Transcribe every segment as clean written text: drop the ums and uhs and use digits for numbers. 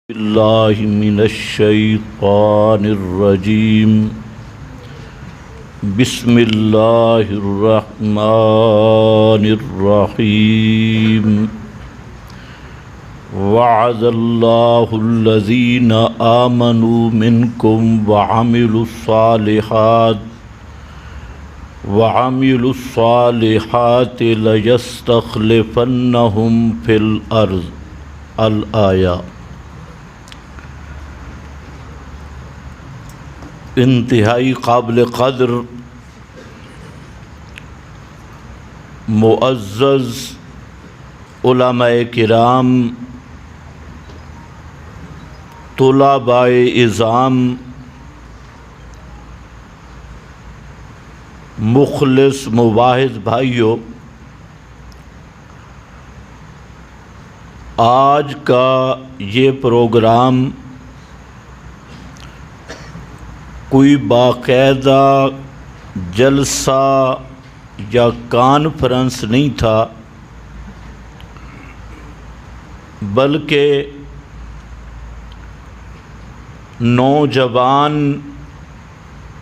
باللہ من الشیطان الرجیم بسم اللہ الرحمن الرحیم وعد اللہ الذین آمنوا منکم وعملوا الصالحات لیستخلفنہم فی الارض الآیہ۔ انتہائی قابل قدر معزز علماء کرام، طلباء اعظام، مخلص مواحد بھائیوں، آج کا یہ پروگرام کوئی باقاعدہ جلسہ یا کانفرنس نہیں تھا، بلکہ نوجوان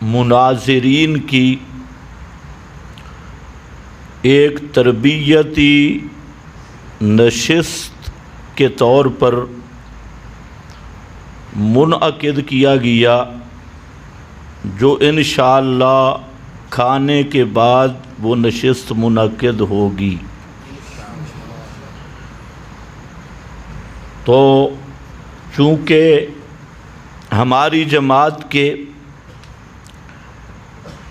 مناظرین کی ایک تربیتی نشست کے طور پر منعقد کیا گیا، جو انشاءاللہ کھانے کے بعد وہ نشست منعقد ہوگی۔ تو چونکہ ہماری جماعت کے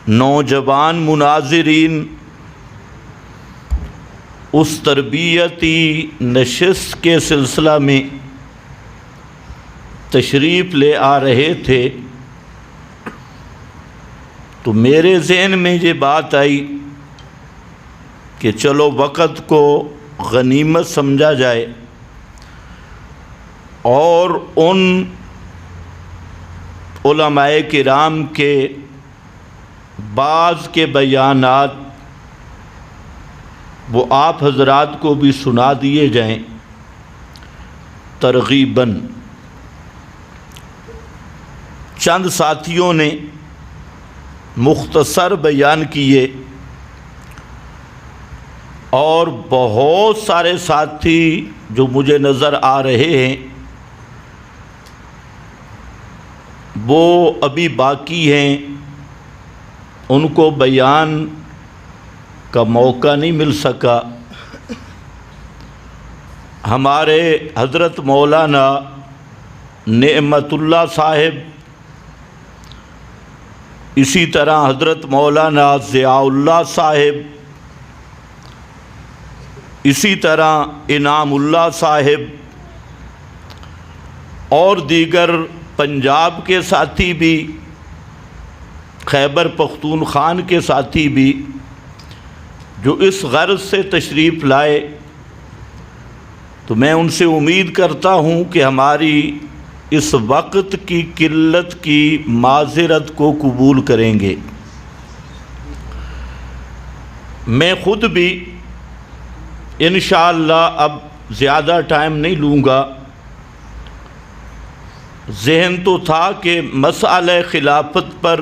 نوجوان مناظرین اس تربیتی نشست کے سلسلہ میں تشریف لے آ رہے تھے، تو میرے ذہن میں یہ بات آئی کہ چلو وقت کو غنیمت سمجھا جائے اور ان علماء کرام کے بعض کے بیانات وہ آپ حضرات کو بھی سنا دیے جائیں ترغیباً۔ چند ساتھیوں نے مختصر بیان کیے اور بہت سارے ساتھی جو مجھے نظر آ رہے ہیں وہ ابھی باقی ہیں، ان کو بیان کا موقع نہیں مل سکا۔ ہمارے حضرت مولانا نعمت اللہ صاحب، اسی طرح حضرت مولانا ضیاء اللہ صاحب، اسی طرح انعام اللہ صاحب اور دیگر پنجاب کے ساتھی بھی، خیبر پختونخوا کے ساتھی بھی جو اس غرض سے تشریف لائے، تو میں ان سے امید کرتا ہوں کہ ہماری اس وقت کی قلت کی معذرت کو قبول کریں گے۔ میں خود بھی انشاءاللہ اب زیادہ ٹائم نہیں لوں گا۔ ذہن تو تھا کہ مسئلہ خلافت پر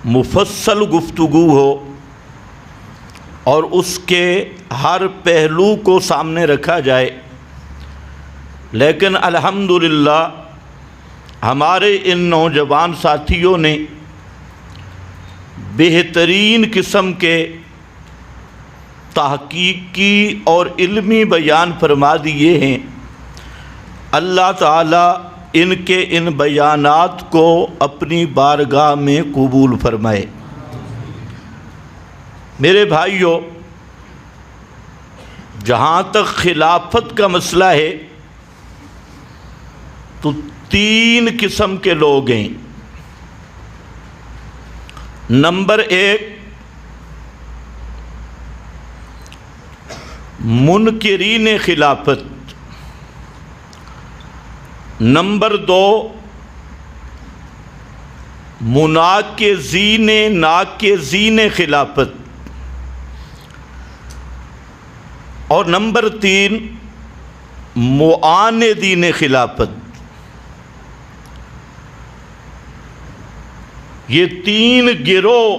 مفصل گفتگو ہو اور اس کے ہر پہلو کو سامنے رکھا جائے، لیکن الحمدللہ ہمارے ان نوجوان ساتھیوں نے بہترین قسم کے تحقیقی اور علمی بیان فرما دیے ہیں۔ اللہ تعالیٰ ان کے ان بیانات کو اپنی بارگاہ میں قبول فرمائے۔ میرے بھائیوں، جہاں تک خلافت کا مسئلہ ہے تو تین قسم کے لوگ ہیں۔ نمبر ایک، منکرین خلافت۔ نمبر دو، ناقضین خلافت۔ اور نمبر تین، معاندین خلافت، یہ تین گروہ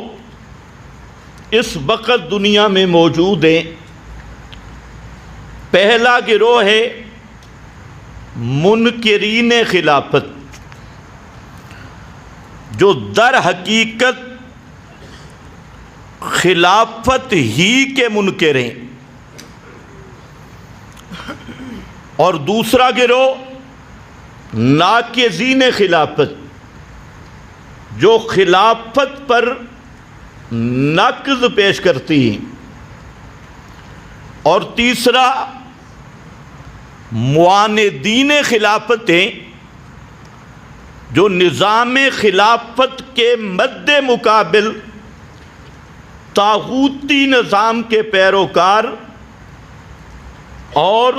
اس وقت دنیا میں موجود ہیں۔ پہلا گروہ ہے منکرین خلافت، جو در حقیقت خلافت ہی کے منکر ہیں، اور دوسرا گروہ ناقضین خلافت، جو خلافت پر نقض پیش کرتی ہیں، اور تیسرا معاندین خلافت ہیں، جو نظام خلافت کے مد مقابل طاغوتی نظام کے پیروکار اور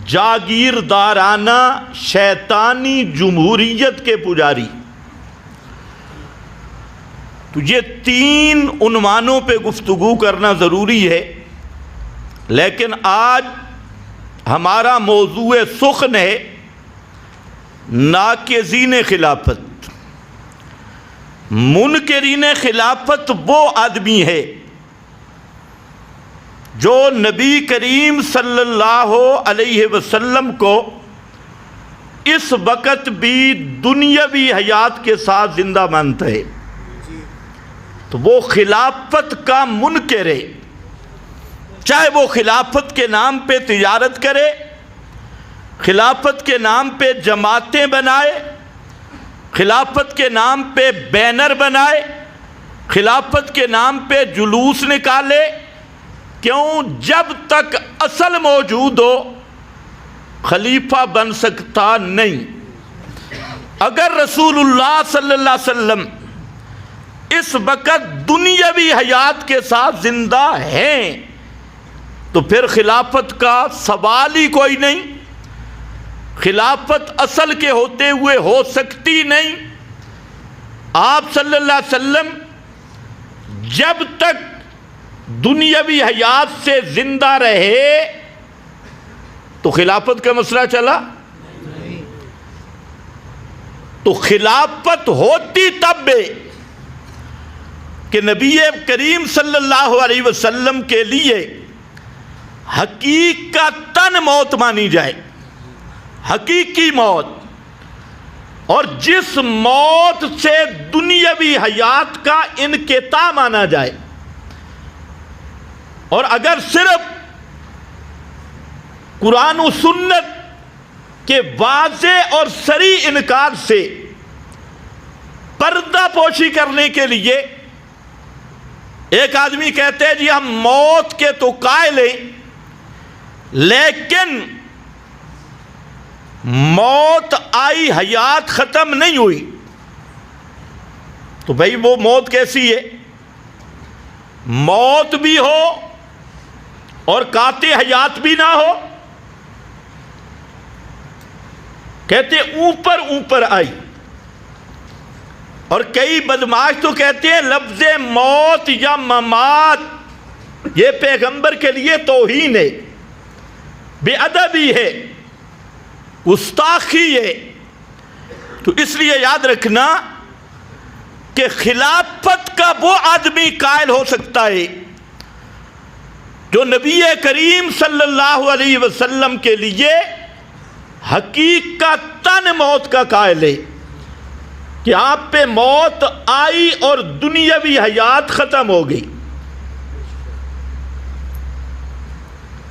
جاگیردارانہ شیطانی جمہوریت کے پجاری۔ تو یہ تین عنوانوں پہ گفتگو کرنا ضروری ہے، لیکن آج ہمارا موضوع سخن ہے ناقضین خلافت۔ منکرین خلافت وہ آدمی ہے جو نبی کریم صلی اللہ علیہ وسلم کو اس وقت بھی دنیاوی حیات کے ساتھ زندہ مانتا ہے، تو وہ خلافت کا منکر ہے، چاہے وہ خلافت کے نام پہ تجارت کرے، خلافت کے نام پہ جماعتیں بنائے، خلافت کے نام پہ بینر بنائے، خلافت کے نام پہ جلوس نکالے۔ کیوں؟ جب تک اصل موجود ہو خلیفہ بن سکتا نہیں۔ اگر رسول اللہ صلی اللہ علیہ وسلم اس وقت دنیاوی حیات کے ساتھ زندہ ہیں تو پھر خلافت کا سوال ہی کوئی نہیں، خلافت اصل کے ہوتے ہوئے ہو سکتی نہیں۔ آپ صلی اللہ علیہ وسلم جب تک دنیاوی حیات سے زندہ رہے تو خلافت کا مسئلہ چلا، تو خلافت ہوتی تب کہ نبی کریم صلی اللہ علیہ وسلم کے لیے حقیقتاً موت مانی جائے، حقیقی موت، اور جس موت سے دنیاوی حیات کا انقطاع مانا جائے۔ اور اگر صرف قرآن و سنت کے واضح اور صریح انکار سے پردہ پوشی کرنے کے لیے ایک آدمی کہتے ہیں جی ہم موت کے تو قائل ہیں، لیکن موت آئی حیات ختم نہیں ہوئی، تو بھئی وہ موت کیسی ہے؟ موت بھی ہو اور قاطع حیات بھی نہ ہو۔ کہتے اوپر اوپر آئی، اور کئی بدماش تو کہتے ہیں لفظ موت یا ممات یہ پیغمبر کے لیے توہین ہے، بے ادبی ہے، گستاخی ہے۔ تو اس لیے یاد رکھنا کہ خلافت کا وہ آدمی قائل ہو سکتا ہے جو نبی کریم صلی اللہ علیہ وسلم کے لیے حقیقتاً موت کا قائل ہے کہ آپ پہ موت آئی اور دنیاوی حیات ختم ہو گئی۔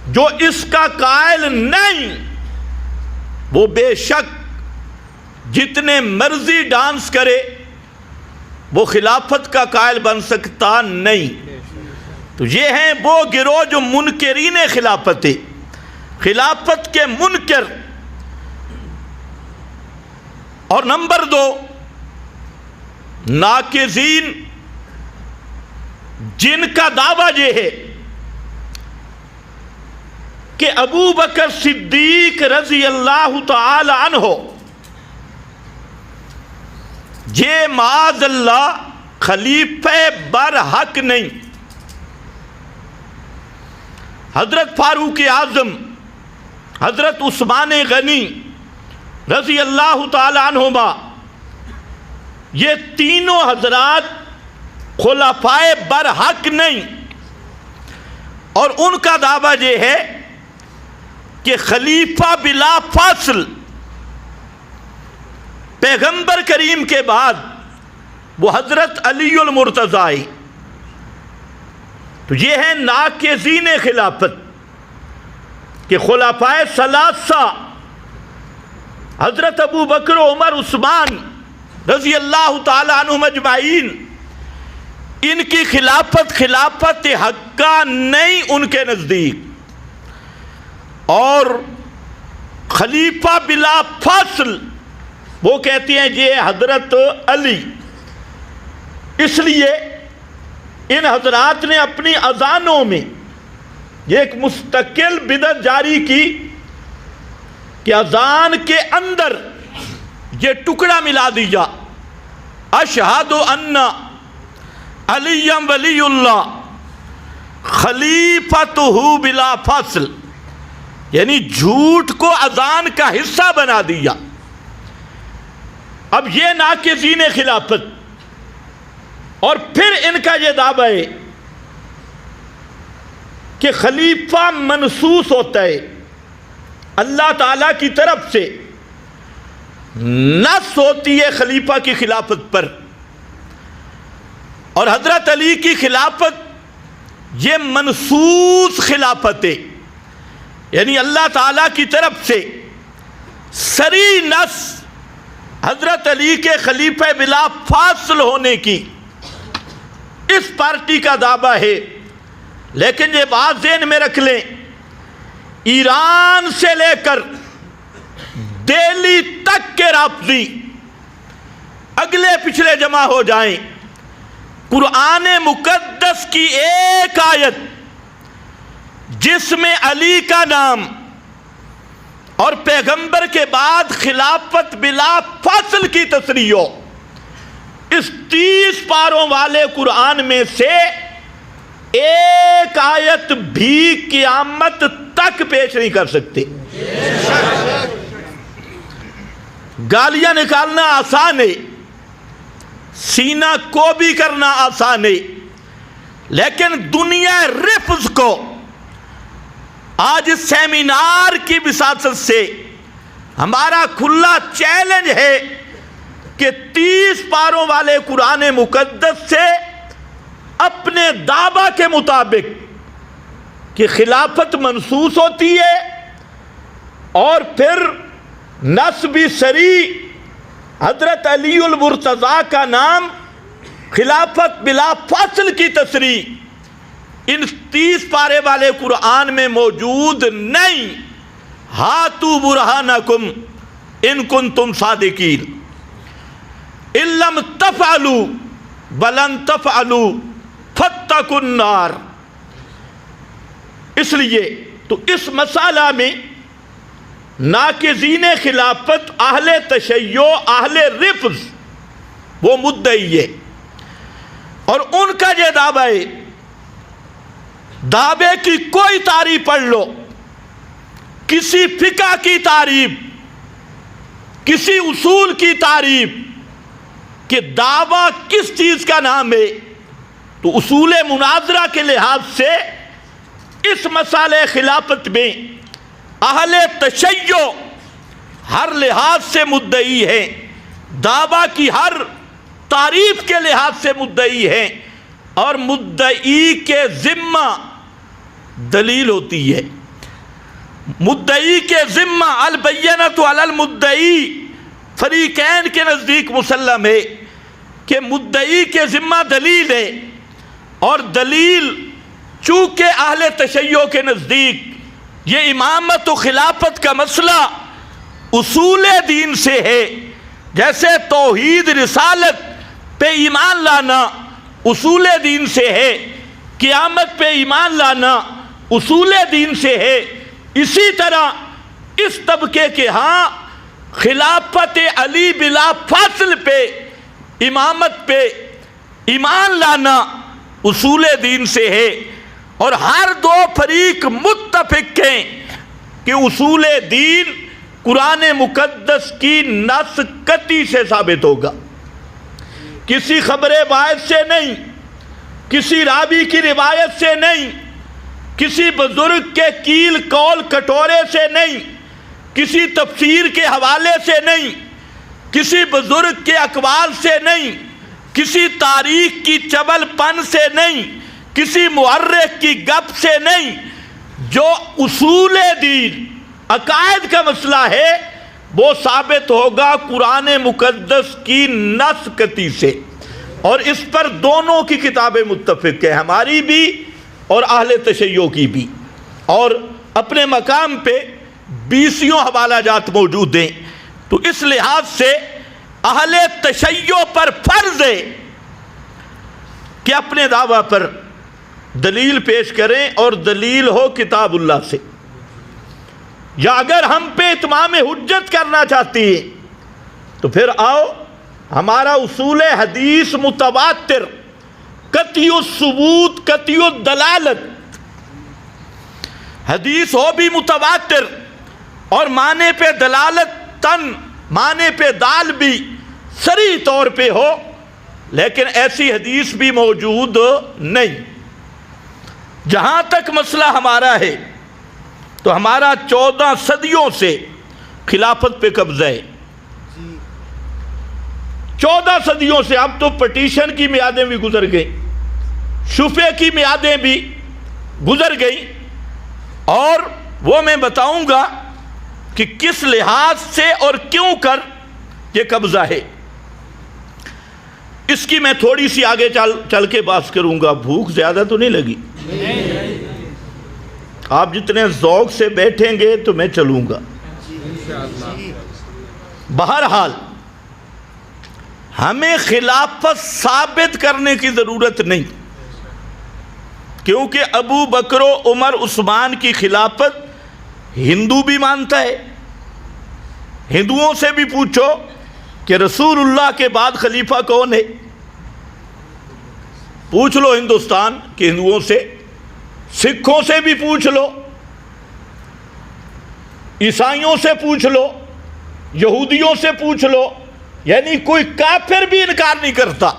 جو اس کا قائل نہیں وہ بے شک جتنے مرضی ڈانس کرے وہ خلافت کا قائل بن سکتا نہیں۔ تو یہ ہیں وہ گروہ جو منکرین خلافت ہے، خلافت کے منکر۔ اور نمبر 2 ناقضین، جن کا دعویٰ یہ ہے کہ ابو بکر صدیق رضی اللہ تعالی عنہ یہ معاذ اللہ خلیفہ برحق نہیں، حضرت فاروق اعظم حضرت عثمان غنی رضی اللہ تعالی عنہما، یہ تینوں حضرات خلفائے برحق نہیں، اور ان کا دعویٰ یہ ہے کہ خلیفہ بلا فاصل پیغمبر کریم کے بعد وہ حضرت علی المرتضی، تو یہ ہے ناقضین خلافت کہ خلفائے ثلاثہ حضرت ابو بکر عمر عثمان رضی اللہ تعالی عنہم اجمعین، ان کی خلافت حقہ نہیں ان کے نزدیک، اور خلیفہ بلا فاصل وہ کہتے ہیں یہ حضرت علی۔ اس لیے ان حضرات نے اپنی اذانوں میں یہ ایک مستقل بدعت جاری کی کہ اذان کے اندر یہ ٹکڑا ملا دیا، اشہد ان علی ولی اللہ خلیفتہ بلا فاصل، یعنی جھوٹ کو اذان کا حصہ بنا دیا۔ اب یہ ناقضین خلافت، اور پھر ان کا یہ دعویٰ ہے کہ خلیفہ منصوص ہوتا ہے اللہ تعالیٰ کی طرف سے، نص ہوتی ہے خلیفہ کی خلافت پر، اور حضرت علی کی خلافت یہ منصوص خلافت ہے، یعنی اللہ تعالیٰ کی طرف سے صریح نص حضرت علی کے خلیفہ بلا فاصل ہونے کی اس پارٹی کا دعویٰ ہے۔ لیکن یہ بات ذہن میں رکھ لیں، ایران سے لے کر دہلی تک کے رافضی اگلے پچھلے جمع ہو جائیں، قرآن مقدس کی ایک آیت جس میں علی کا نام اور پیغمبر کے بعد خلافت بلا فاصل کی تصریح ہو، اس 30 پاروں والے قرآن میں سے ایک آیت بھی قیامت تک پیش نہیں کر سکتے۔ گالیاں نکالنا آسان ہے، سینہ کو بھی کرنا آسان ہے، لیکن دنیا رفض کو آج اس سیمینار کی وساطت سے ہمارا کھلا چیلنج ہے کہ 30 پاروں والے قرآن مقدس سے اپنے دعویٰ کے مطابق کہ خلافت منصوص ہوتی ہے، اور پھر نص بھی صریح حضرت علی المرتضی کا نام خلافت بلا فاصل کی تصریح ان 30 پارے والے قرآن میں موجود نہیں۔ ہاتوا برہانکم ان کنتم صادقین ان لم تفعلوا ولن تفعلوا فاتقوا النار۔ اس لیے تو اس مسئلہ میں ناقضین خلافت اہل تشیع اہل رفض وہ مدعی ہے، اور ان کا یہ دعویٰ ہے، دعوے کی کوئی تعریف پڑھ لو، کسی فقہ کی تعریف، کسی اصول کی تعریف کہ دعویٰ کس چیز کا نام ہے، تو اصول مناظرہ کے لحاظ سے اس مسئلہ خلافت میں اہل تشیع ہر لحاظ سے مدعی ہیں، دعویٰ کی ہر تعریف کے لحاظ سے مدعی ہیں، اور مدعی کے ذمہ دلیل ہوتی ہے۔ مدعی کے ذمہ البینۃ علی المدعی فریقین کے نزدیک مسلم ہے کہ مدعی کے ذمہ دلیل ہے، اور دلیل چونکہ اہل تشیع کے نزدیک یہ امامت و خلافت کا مسئلہ اصول دین سے ہے، جیسے توحید رسالت پہ ایمان لانا اصول دین سے ہے، قیامت پہ ایمان لانا اصول دین سے ہے، اسی طرح اس طبقے کے ہاں خلافت علی بلا فاصل پہ امامت پہ ایمان لانا اصول دین سے ہے، اور ہر دو فریق متفق ہیں کہ اصول دین قرآن مقدس کی نص قطعی سے ثابت ہوگا، کسی خبر باعث سے نہیں، کسی راوی کی روایت سے نہیں، کسی بزرگ کے کیل کول کٹورے سے نہیں، کسی تفسیر کے حوالے سے نہیں، کسی بزرگ کے اقوال سے نہیں، کسی تاریخ کی چبل پن سے نہیں، کسی مورخ کی گپ سے نہیں۔ جو اصول دین عقائد کا مسئلہ ہے وہ ثابت ہوگا قرآن مقدس کی نص قطعی سے، اور اس پر دونوں کی کتابیں متفق ہیں، ہماری بھی اور اہل تشیع کی بھی، اور اپنے مقام پہ 20 حوالہ جات موجود ہیں۔ تو اس لحاظ سے اہل تشیع پر فرض ہے کہ اپنے دعویٰ پر دلیل پیش کریں، اور دلیل ہو کتاب اللہ سے، یا اگر ہم پہ اتمام حجت کرنا چاہتی ہیں تو پھر آؤ ہمارا اصول حدیث متواتر، قطعی الثبوت، قطعی الدلالت، حدیث ہو بھی متواتر اور معنی پہ دلالت تن، معنی پہ دال بھی صریح طور پہ ہو، لیکن ایسی حدیث بھی موجود نہیں۔ جہاں تک مسئلہ ہمارا ہے تو ہمارا 14 صدیوں سے خلافت پہ قبضہ ہے، 14 صدیوں سے۔ اب تو پٹیشن کی میعادیں بھی گزر گئیں، شفعے کی میعادیں بھی گزر گئیں، اور وہ میں بتاؤں گا کہ کس لحاظ سے اور کیوں کر یہ قبضہ ہے۔ اس کی میں تھوڑی سی آگے چل کے بات کروں گا۔ بھوک زیادہ تو نہیں لگی؟ آپ جتنے ذوق سے بیٹھیں گے تو میں چلوں گا۔ بہرحال ہمیں خلافت ثابت کرنے کی ضرورت نہیں، کیونکہ ابو بکر و عمر عثمان کی خلافت ہندو بھی مانتا ہے۔ ہندوؤں سے بھی پوچھو کہ رسول اللہ کے بعد خلیفہ کون ہے، پوچھ لو ہندوستان کے ہندوؤں سے، سکھوں سے بھی پوچھ لو، عیسائیوں سے پوچھ لو، یہودیوں سے پوچھ لو، یعنی کوئی کافر بھی انکار نہیں کرتا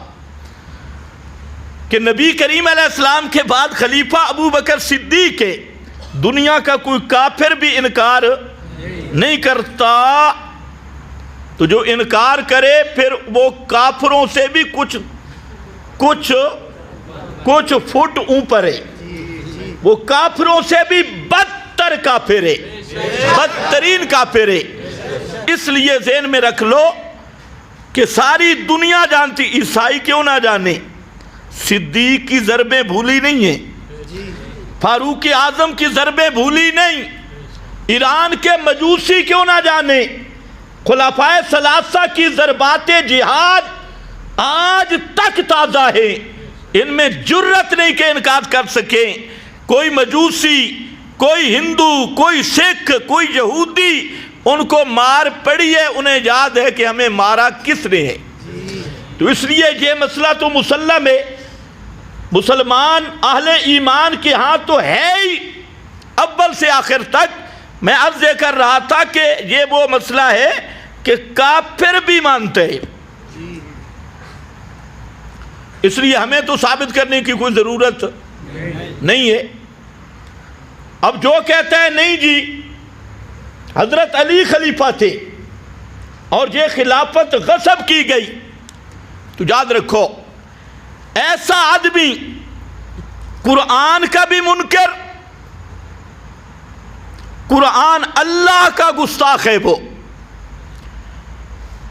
کہ نبی کریم علیہ السلام کے بعد خلیفہ ابو بکر صدیق ہے۔ دنیا کا کوئی کافر بھی انکار نہیں کرتا۔ تو جو انکار کرے پھر وہ کافروں سے بھی کچھ فٹ اوپر ہے، وہ کافروں سے بھی بدتر کافر ہے، بدترین کافر ہے۔ اس لیے ذہن میں رکھ لو کہ ساری دنیا جانتی، عیسائی کیوں نہ جانے، صدیق کی ضربیں بھولی نہیں ہیں، فاروق اعظم کی ضربیں بھولی نہیں، ایران کے مجوسی کیوں نہ جانے، خلفائے ثلاثہ کی ضربات جہاد آج تک تازہ ہیں، ان میں جرت نہیں کہ انکار کر سکیں۔ کوئی مجوسی، کوئی ہندو، کوئی سکھ، کوئی یہودی ان کو مار پڑی ہے، انہیں یاد ہے کہ ہمیں مارا کس نے ہے۔ تو اس لیے یہ مسئلہ تو مسلم ہے، مسلمان اہل ایمان کے ہاں تو ہے ہی اول سے آخر تک۔ میں عرض یہ کر رہا تھا کہ یہ وہ مسئلہ ہے کہ کافر بھی مانتے ہیں، اس لیے ہمیں تو ثابت کرنے کی کوئی ضرورت نہیں ہے۔ اب جو کہتا ہے نہیں جی حضرت علی خلیفہ تھے اور یہ خلافت غصب کی گئی، تو یاد رکھو ایسا آدمی قرآن کا بھی منکر، قرآن اللہ کا گستاخ ہے وہ،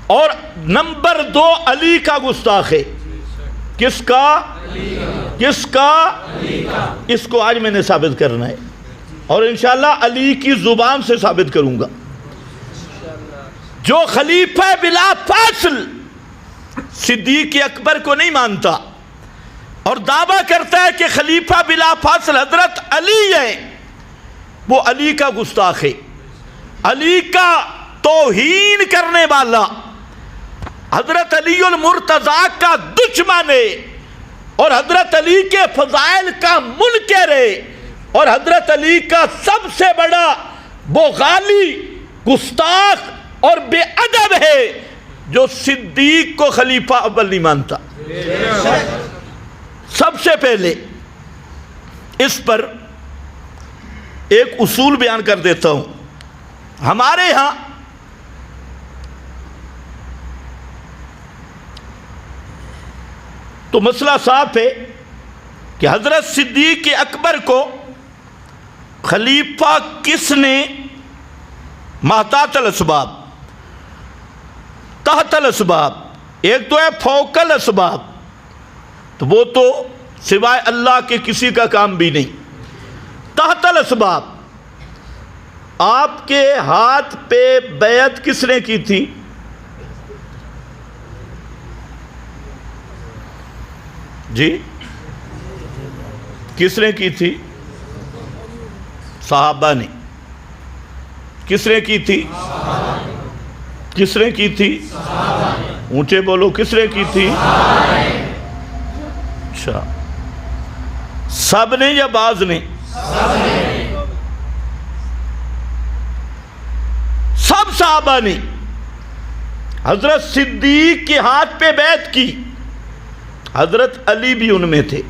اور نمبر 2 علی کا گستاخ ہے۔ کس کا؟ کس کا؟ اس کو آج میں نے ثابت کرنا ہے، اور انشاءاللہ علی کی زبان سے ثابت کروں گا۔ جو خلیفہ بلا فاصل صدیق اکبر کو نہیں مانتا اور دعویٰ کرتا ہے کہ خلیفہ بلا فاصل حضرت علی ہے، وہ علی کا گستاخ ہے، علی کا توہین کرنے والا، حضرت علی المرتضیٰ کا دشمن ہے، اور حضرت علی کے فضائل کا منکر ہے، اور حضرت علی کا سب سے بڑا وہ غالی، گستاخ اور بے ادب ہے جو صدیق کو خلیفہ اول نہیں مانتا۔ سب سے پہلے اس پر ایک اصول بیان کر دیتا ہوں۔ ہمارے ہاں تو مسئلہ صاف ہے کہ حضرت صدیق اکبر کو خلیفہ کس نے محتاط الاسباب، تحت الاسباب، ایک تو ہے فوق الاسباب، تو وہ تو سوائے اللہ کے کسی کا کام بھی نہیں۔ تحت الاسباب، آپ کے ہاتھ پہ بیعت کس نے کی تھی؟ جی کس نے کی تھی؟ صحابہ نے۔ کس نے کی تھی؟ کس نے کی تھی؟ اونچے بولو، کس نے کی تھی؟ اچھا، سب نے یا بعض نے؟ سب صحابہ نے حضرت صدیق کے ہاتھ پہ بیعت کی۔ حضرت علی بھی ان میں تھے،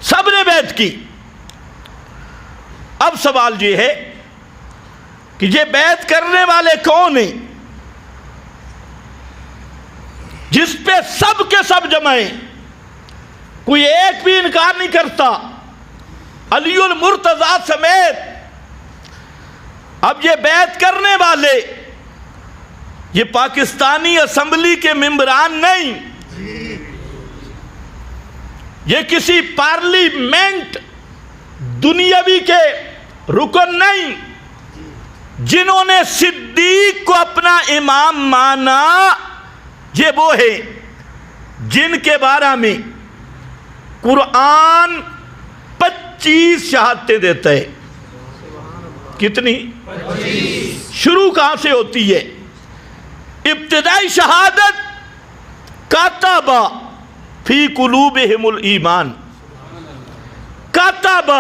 سب نے بیعت کی۔ اب سوال یہ ہے کہ یہ بیعت کرنے والے کون ہیں جس پہ سب کے سب جمع ہیں، کوئی ایک بھی انکار نہیں کرتا، علی المرتضیٰ سمیت۔ اب یہ بیعت کرنے والے یہ پاکستانی اسمبلی کے ممبران نہیں، یہ کسی پارلیمنٹ دنیاوی کے رکن نہیں، جنہوں نے صدیق کو اپنا امام مانا یہ وہ ہے جن کے بارے میں قرآن 25 شہادتیں دیتا ہے۔ کتنی؟ 25۔ شروع کہاں سے ہوتی ہے؟ ابتدائی شہادت کاتب فی قلوبہم الایمان، کاتب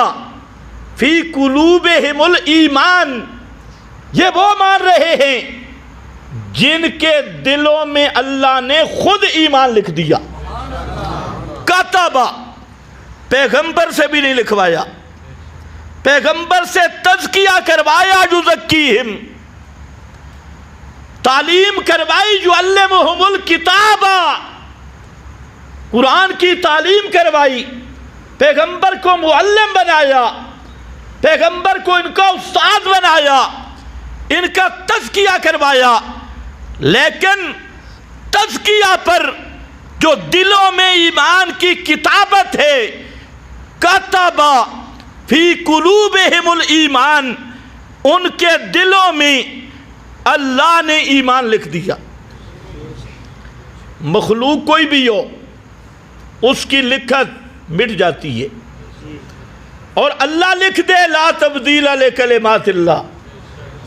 فی قلوبہم الایمان، یہ وہ مان رہے ہیں جن کے دلوں میں اللہ نے خود ایمان لکھ دیا۔ کاتب، پیغمبر سے بھی نہیں لکھوایا، پیغمبر سے تزکیہ کروایا، یزکیہم، تعلیم کروائی، یعلمہم الکتاب، قرآن کی تعلیم کروائی، پیغمبر کو معلم بنایا، پیغمبر کو ان کا استاد بنایا، ان کا تزکیہ کروایا۔ لیکن تزکیہ پر جو دلوں میں ایمان کی کتابت ہے، کاتب فی قلوبہم الایمان، ان کے دلوں میں اللہ نے ایمان لکھ دیا۔ مخلوق کوئی بھی ہو اس کی لکھت مٹ جاتی ہے، اور اللہ لکھ دے لا تبدیل لکلمات اللہ،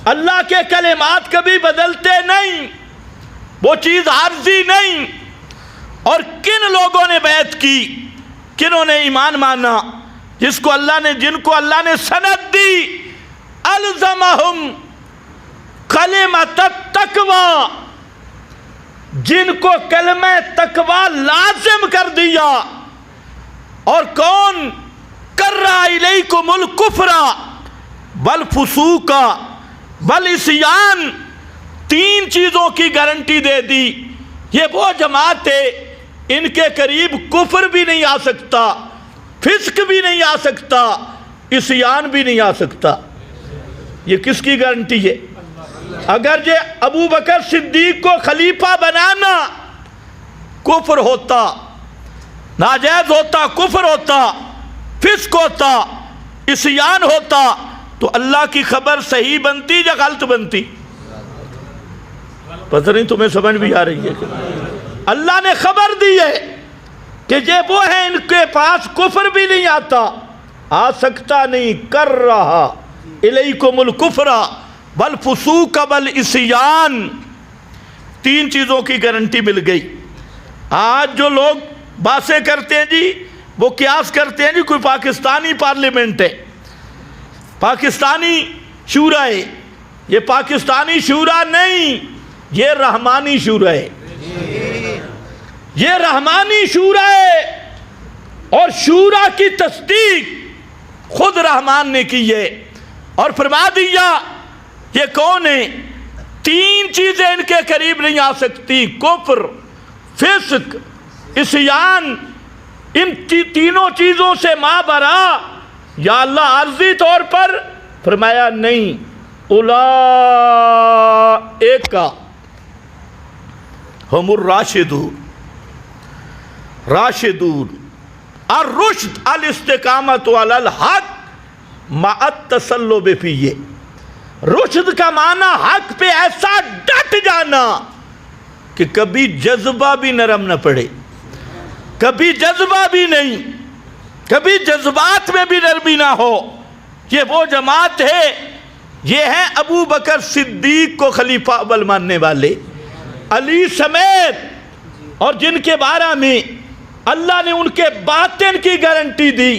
اللہ کے کلمات کبھی بدلتے نہیں، وہ چیز عارضی نہیں۔ اور کن لوگوں نے بیعت کی، کنہوں نے ایمان مانا؟ جس کو اللہ نے، جن کو اللہ نے سند دی، الزمہم کلمۃ التقوی، جن کو کلمہ تقوی لازم کر دیا۔ اور کون؟ کرہ الیکم الکفر والفسوق والعصیان، 3 چیزوں کی گارنٹی دے دی۔ یہ وہ جماعت ہے ان کے قریب کفر بھی نہیں آ سکتا، فسق بھی نہیں آ سکتا، عصیان بھی نہیں آ سکتا۔ یہ کس کی گارنٹی ہے؟ اگر یہ ابو بکر صدیق کو خلیفہ بنانا کفر ہوتا، ناجائز ہوتا، کفر ہوتا، فسق ہوتا، عصیان ہوتا، تو اللہ کی خبر صحیح بنتی یا غلط بنتی؟ پتہ نہیں تمہیں سمجھ بھی آ رہی ہے کہ اللہ نے خبر دی ہے کہ یہ وہ ہیں ان کے پاس کفر بھی نہیں آتا، آ سکتا نہیں، کر رہا الیکم الکفر والفسوق والعصیان، 3 چیزوں کی گارنٹی مل گئی۔ آج جو لوگ باتیں کرتے ہیں جی، وہ قیاس کرتے ہیں جی کوئی پاکستانی پارلیمنٹ ہے، پاکستانی شورا ہے، یہ پاکستانی شورا نہیں، یہ رحمانی شورا ہے، یہ رحمانی شورا ہے، اور شورا کی تصدیق خود رحمان نے کی ہے، اور فرما دیا یہ کون ہے؟ 3 چیزیں ان کے قریب نہیں آ سکتی، کفر، فسق، عصیان، ان تینوں چیزوں سے ماں برا۔ یا اللہ عارضی طور پر فرمایا نہیں، اولئک ہم الراشدون، راشدون، الرشد الاستقامت علی الحق مع التسلب فیہ۔ رشد کا معنی حق پہ ایسا ڈٹ جانا کہ کبھی جذبہ بھی نرم نہ پڑے، کبھی جذبہ بھی نہیں، کبھی جذبات میں بھی نرمی نہ ہو۔ یہ وہ جماعت ہے، یہ ہیں ابو بکر صدیق کو خلیفہ اول ماننے والے، علی سمیت، اور جن کے بارے میں اللہ نے ان کے باطن کی گارنٹی دی،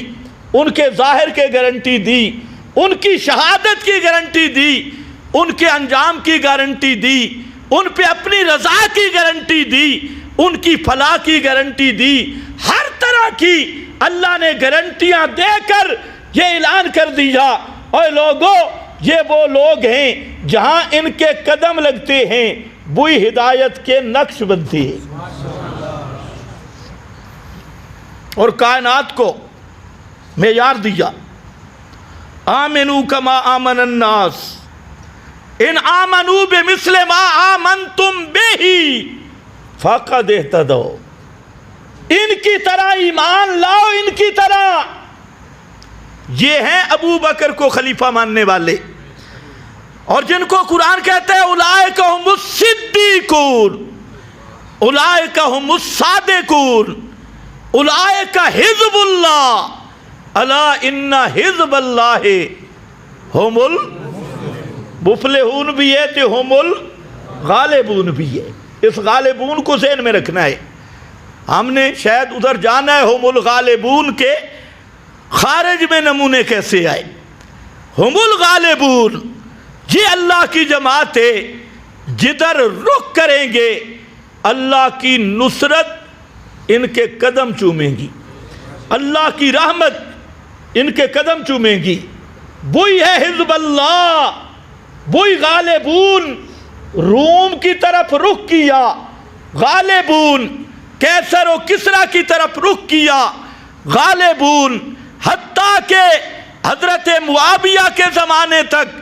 ان کے ظاہر کی گارنٹی دی، ان کی شہادت کی گارنٹی دی، ان کے انجام کی گارنٹی دی، ان پہ اپنی رضا کی گارنٹی دی، ان کی فلاح کی گارنٹی دی، ہر طرح کی اللہ نے گارنٹیاں دے کر یہ اعلان کر دیا، اور لوگوں یہ وہ لوگ ہیں جہاں ان کے قدم لگتے ہیں بوئی ہدایت کے نقش بنتے ہیں، اور کائنات کو معیار دیا۔ آمنوا کما آمن الناس ان آمنوا بمثل ما آمنتم بہ فقد اہتدوا۔ ان کی طرح ایمان لاؤ، ان کی طرح۔ یہ ہیں ابو بکر کو خلیفہ ماننے والے، اور جن کو قرآن کہتے ہیں اولئک ہم الصدیقون، اولئک ہم الصادقون، اولئک حزب اللہ، الا ان حزب اللہ ہم المفلحون بھی ہے تو ہم الغالبون بھی ہے۔ اس غالبون کو ذہن میں رکھنا ہے، ہم نے شاید ادھر جانا ہے۔ ہم الغالبون کے خارج میں نمونے کیسے آئے؟ ہم الغالبون یہ اللہ کی جماعت ہے، جدھر رخ کریں گے اللہ کی نصرت ان کے قدم چومیں گی، اللہ کی رحمت ان کے قدم چومیں گی۔ وہی ہے حزب اللہ، وہی غالبون۔ روم کی طرف رخ کیا، غالبون، کیسر و کسرا کی طرف رخ کیا، غالبون، حتیٰ کہ حضرت معاویہ کے زمانے تک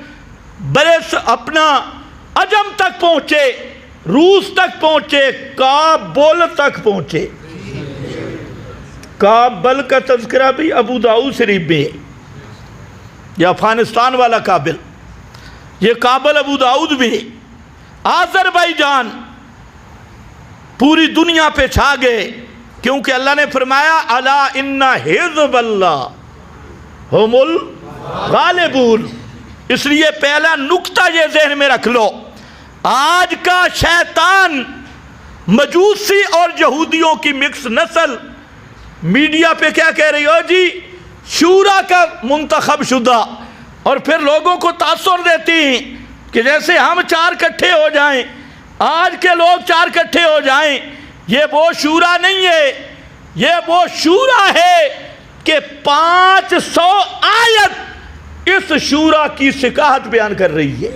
اپنا عجم تک پہنچے، روس تک پہنچے، کابل تک پہنچے۔ کابل کا تذکرہ بھی ابو داؤد شریف میں ہے، یہ افغانستان والا کابل، یہ کابل ابو داؤد میں ہے۔ آذربائیجان پوری دنیا پہ چھا گئے، کیونکہ اللہ نے فرمایا الا ان حزب اللہ ہم الغالبون۔ اس لیے پہلا نقطہ یہ ذہن میں رکھ لو، آج کا شیطان مجوسی اور یہودیوں کی مکس نسل میڈیا پہ کیا کہہ رہی ہو جی؟ شورا کا منتخب شدہ، اور پھر لوگوں کو تاثر دیتی ہیں کہ جیسے ہم 4 اکٹھے ہو جائیں، آج کے لوگ 4 اکٹھے ہو جائیں۔ یہ وہ شورا نہیں ہے، یہ وہ شورا ہے کہ 500 آیت اس شورا کی سکاہت بیان کر رہی ہے،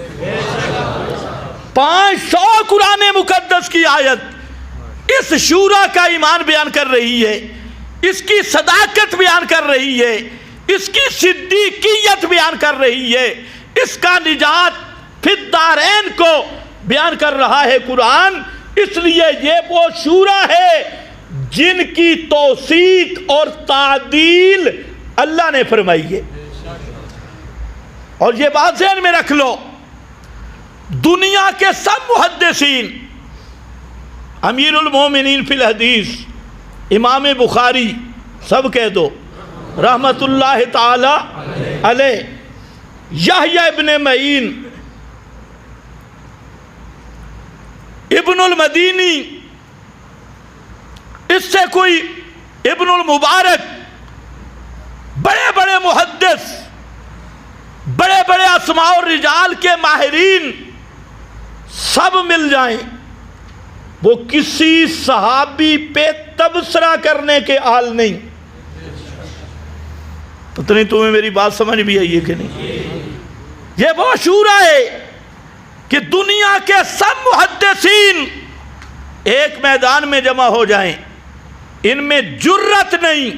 500 قرآن مقدس کی آیت اس شورا کا ایمان بیان کر رہی ہے، اس کی صداقت بیان کر رہی ہے، اس کی صدیقیت بیان کر رہی ہے، اس کا نجات فی الدارین کو بیان کر رہا ہے قرآن۔ اس لیے یہ وہ شورا ہے جن کی توثیق اور تعدیل اللہ نے فرمائی ہے۔ اور یہ بات ذہن میں رکھ لو، دنیا کے سب محدثین، امیر المومنین فی الحدیث امام بخاری، سب کہہ دو رحمت اللہ تعالی علیہ، یحییٰ ابن معین، ابن المدینی، اس سے کوئی ابن المبارک، بڑے بڑے محدث، بڑے بڑے اسماء اور رجال کے ماہرین سب مل جائیں، وہ کسی صحابی پہ تبصرہ کرنے کے آل نہیں۔ پتہ نہیں تمہیں میری بات سمجھ بھی آئی ہے کہ نہیں؟ یہ وہ شورا ہے کہ دنیا کے سب محدثین ایک میدان میں جمع ہو جائیں، ان میں جرت نہیں،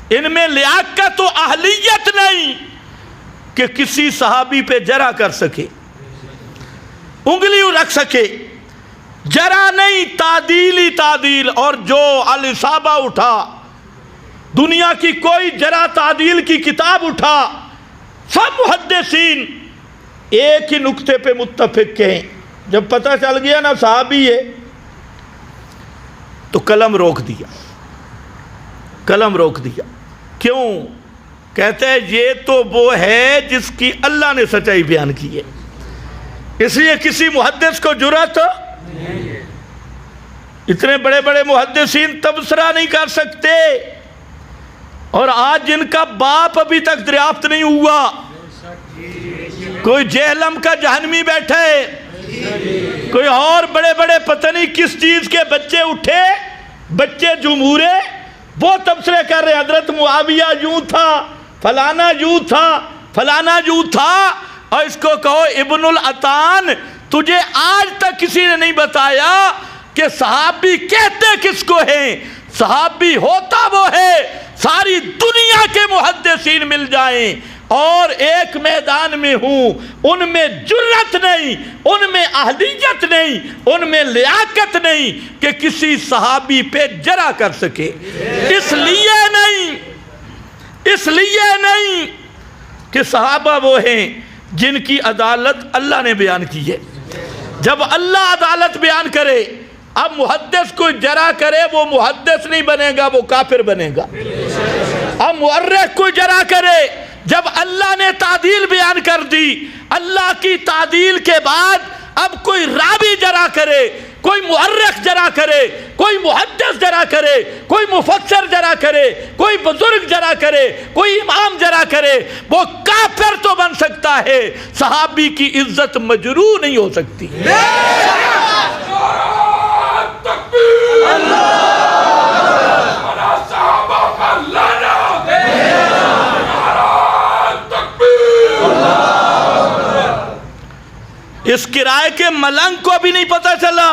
ان میں لیاقت و اہلیت نہیں کہ کسی صحابی پہ جرح کر سکے، انگلی رکھ سکے، جرح نہیں، تعدیل ہی تعدیل۔ اور جو الاصابہ اٹھا، دنیا کی کوئی جرح تعدیل کی کتاب اٹھا، سب محدثین ایک ہی نقطے پہ متفق ہیں، جب پتہ چل گیا نا صحابی ہے تو قلم روک دیا، قلم روک دیا۔ کیوں؟ کہتے ہیں یہ تو وہ ہے جس کی اللہ نے سچائی بیان کی ہے، اس لیے کسی محدث کو جرأت اتنے بڑے بڑے محدثین تبصرہ نہیں کر سکتے، اور آج جن کا باپ ابھی تک دریافت نہیں ہوا، کوئی جہلم کا جہنمی بیٹھے، کوئی اور بڑے بڑے پتہ نہیں کس چیز کے بچے اٹھے، بچے جمہورے، وہ تبصرے کر رہے، حضرت معاویہ یوں تھا، فلانا یوں تھا، فلانا یوں تھا۔ اور اس کو کہو ابن العطان، تجھے آج تک کسی نے نہیں بتایا کہ صحابی کہتے کس کو ہیں؟ صحابی ہوتا وہ ہے ساری دنیا کے محدثین مل جائیں اور ایک میدان میں ہوں، ان میں جرت نہیں، ان میں اہلیت نہیں، ان میں لیاقت نہیں کہ کسی صحابی پہ جرح کر سکے۔ اس لیے نہیں کہ صحابہ وہ ہیں جن کی عدالت اللہ نے بیان کی ہے۔ جب اللہ عدالت بیان کرے، اب محدث کو جرح کرے، وہ محدث نہیں بنے گا، وہ کافر بنے گا۔ اب مورخ کو جرح کرے، جب اللہ نے تعدیل بیان کر دی، اللہ کی تعدیل کے بعد اب کوئی راوی جرح کرے، کوئی مورخ جرح کرے، کوئی محدث جرح کرے، کوئی مفسر جرح کرے، کوئی بزرگ جرح کرے، کوئی امام جرح کرے، وہ کافر تو بن سکتا ہے، صحابی کی عزت مجروح نہیں ہو سکتی۔ اس کرائے کے ملنگ کو بھی نہیں پتا چلا،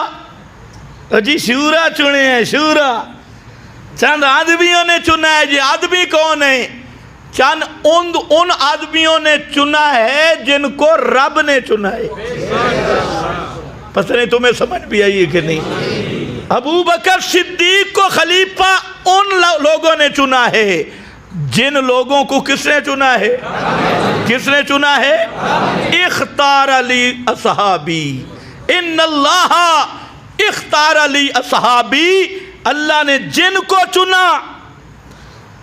جی شورا چنے ہیں، شورا چند آدمیوں نے چنا ہے۔ جی آدمی کون ہے؟ چند ان آدمیوں نے چنا ہے جن کو رب نے چنا ہے۔ پتہ نہیں تمہیں سمجھ بھی آئی ہے کہ نہیں؟ ابو بکر صدیق کو خلیفہ ان لوگوں نے چنا ہے جن لوگوں کو کس نے چنا ہے؟ کس نے چنا ہے؟ اختار علی اصحابی، ان اللہ اختار علی اصحابی، اللہ نے جن کو چنا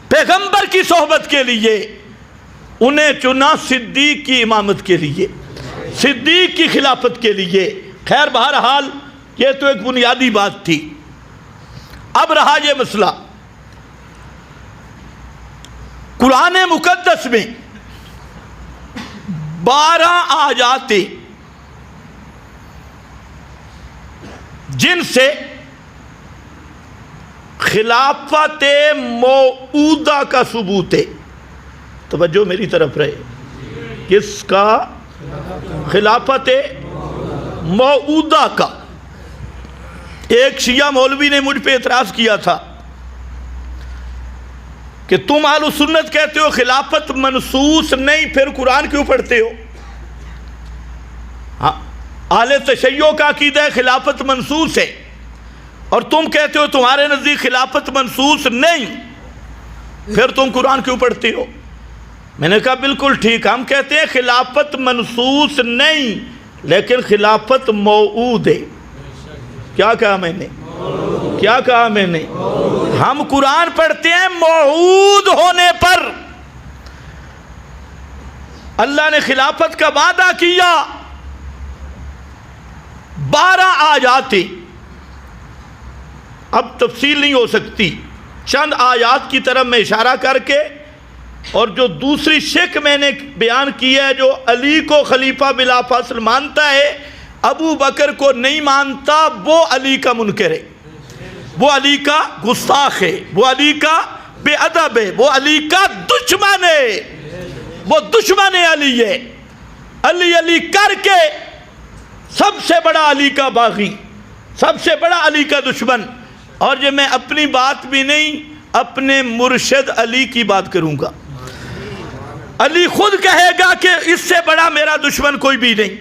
پیغمبر کی صحبت کے لیے، انہیں چنا صدیق کی امامت کے لیے، صدیق کی خلافت کے لیے۔ خیر بہرحال یہ تو ایک بنیادی بات تھی۔ اب رہا یہ مسئلہ، قرآن مقدس میں 12 آیات جن سے خلافت موعودہ کا ثبوت ہے۔ توجہ میری طرف رہے، کس کا؟ خلافت موعودہ کا۔ ایک شیعہ مولوی نے مجھ پہ اعتراض کیا تھا کہ تم اہل سنت کہتے ہو خلافت منصوص نہیں، پھر قرآن کیوں پڑھتے ہو؟ ہاں، اہل تشیع کا عقیدہ ہے خلافت منصوص ہے، اور تم کہتے ہو تمہارے نزدیک خلافت منصوص نہیں، پھر تم قرآن کیوں پڑھتے ہو؟ میں نے کہا بالکل ٹھیک، ہم کہتے ہیں خلافت منصوص نہیں لیکن خلافت موعود ہے۔ کیا کہا میں نے؟ کیا کہا میں نے؟ ہم قرآن پڑھتے ہیں موعود ہونے پر۔ اللہ نے خلافت کا وعدہ کیا، 12 آیات، اب تفصیل نہیں ہو سکتی، چند آیات کی طرف میں اشارہ کر کے اور جو دوسری شک میں نے بیان کی ہے، جو علی کو خلیفہ بلا فصل مانتا ہے، ابو بکر کو نہیں مانتا، وہ علی کا منکر ہے، وہ علی کا گستاخ ہے، وہ علی کا بے ادب ہے، وہ علی کا دشمن ہے، وہ دشمن علی ہے۔ علی علی کر کے سب سے بڑا علی کا باغی، سب سے بڑا علی کا دشمن۔ اور یہ میں اپنی بات بھی نہیں، اپنے مرشد علی کی بات کروں گا۔ علی خود کہے گا کہ اس سے بڑا میرا دشمن کوئی بھی نہیں۔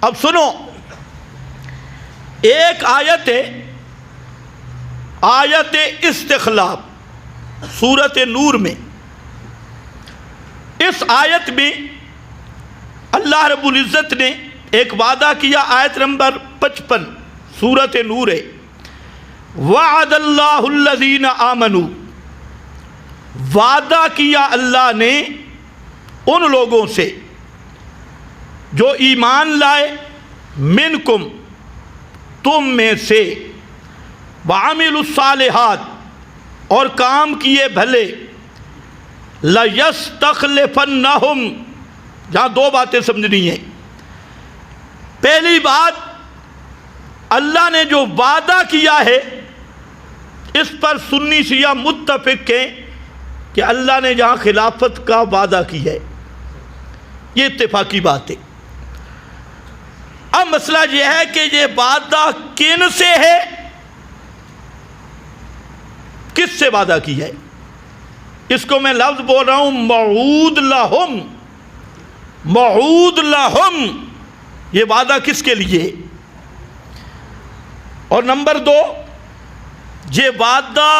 اب سنو، ایک آیت ہے، آیت استخلاف سورۃ نور میں۔ اس آیت میں اللہ رب العزت نے ایک وعدہ کیا، آیت نمبر 55 سورۃ نور ہے، وعد اللہ الذین آمنوا، وعدہ کیا اللہ نے ان لوگوں سے جو ایمان لائے، منکم تم میں سے، وعملوا الصالحات اور کام کیے بھلے، لَيَسْتَخْلِفَنَّهُمْ، جہاں دو باتیں سمجھنی ہیں۔ پہلی بات، اللہ نے جو وعدہ کیا ہے اس پر سنی شیعہ متفق ہیں کہ اللہ نے جہاں خلافت کا وعدہ کیا ہے، یہ اتفاقی بات ہے۔ اب مسئلہ یہ ہے کہ یہ وعدہ کن سے ہے، کس سے وعدہ کیا ہے؟ اس کو میں لفظ بول رہا ہوں، موعود لہم، موعود لہم، یہ وعدہ کس کے لیے؟ اور نمبر دو، یہ وعدہ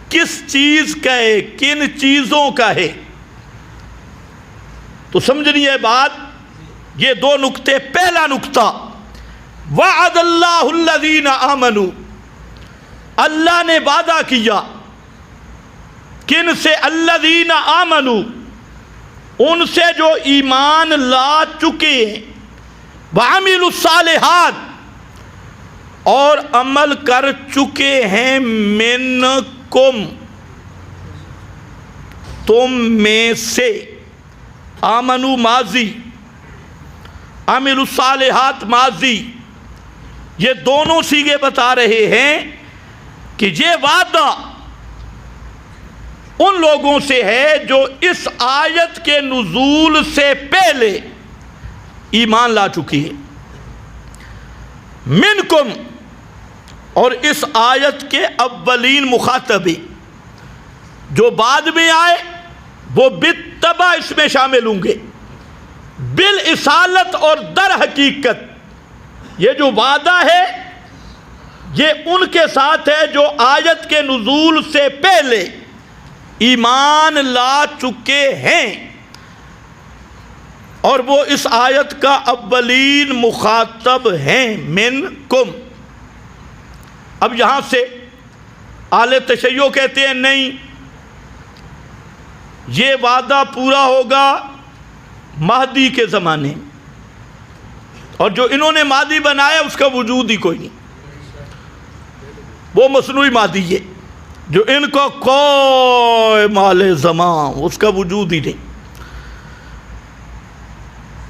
کس چیز کا ہے، کن چیزوں کا ہے؟ تو سمجھنی ہے بات، یہ دو نکتے۔ پہلا نکتہ، وعد اللہ الذین آمنوا، اللہ نے وعدہ کیا کن سے؟ الذین آمنوا، ان سے جو ایمان لا چکے ہیں، وعملوا الصالحات اور عمل کر چکے ہیں، منکم تم میں سے، آمنوا ماضی، عملوا الصالحات ماضی، یہ دونوں صیغے بتا رہے ہیں کہ یہ وعدہ ان لوگوں سے ہے جو اس آیت کے نزول سے پہلے ایمان لا چکی ہے، منکم، اور اس آیت کے اولین مخاطبی جو بعد میں آئے وہ بالتبع اس میں شامل ہوں گے، بالاسالت، اور در حقیقت یہ جو وعدہ ہے یہ ان کے ساتھ ہے جو آیت کے نزول سے پہلے ایمان لا چکے ہیں، اور وہ اس آیت کا اولین مخاطب ہیں، منکم۔ اب یہاں سے اہل تشیع کہتے ہیں نہیں، یہ وعدہ پورا ہوگا مہدی کے زمانے میں، اور جو انہوں نے مہدی بنایا اس کا وجود ہی کوئی نہیں، وہ مصنوعی مہدی ہے، جو ان کو کوئی مال زمان، اس کا وجود ہی نہیں۔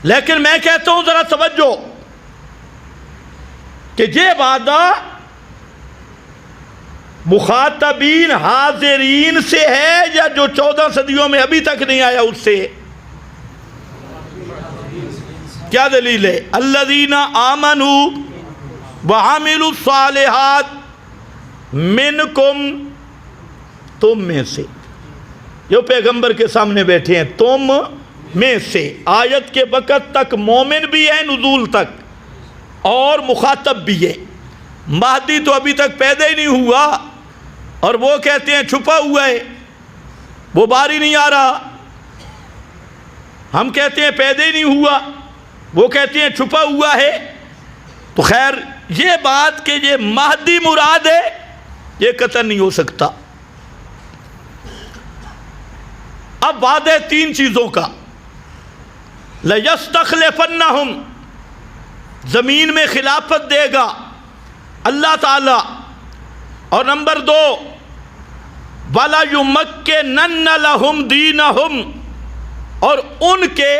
لیکن میں کہتا ہوں ذرا توجہ کہ یہ وعدہ مخاطبین حاضرین سے ہے یا جو 14 صدیوں میں ابھی تک نہیں آیا اس سے؟ کیا دلیل ہے؟ الذین آمنوا وعملوا الصالحات منکم، تم میں سے، جو پیغمبر کے سامنے بیٹھے ہیں، تم میں سے، آیت کے وقت تک مومن بھی ہے نزول تک، اور مخاطب بھی ہے۔ مہدی تو ابھی تک پیدا ہی نہیں ہوا، اور وہ کہتے ہیں چھپا ہوا ہے، وہ باری نہیں آ رہا، ہم کہتے ہیں پیدا ہی نہیں ہوا، وہ کہتے ہیں چھپا ہوا ہے۔ تو خیر یہ بات کہ یہ مہدی مراد ہے یہ قطعاً نہیں ہو سکتا۔ اب وعدہ تین چیزوں کا، لَيَسْتَخْلِفَنَّهُمْ، زمین میں خلافت دے گا اللہ تعالی، اور نمبر دو وَلَيُمَكِّنَنَّ لَهُمْ دِينَهُمْ، اور ان کے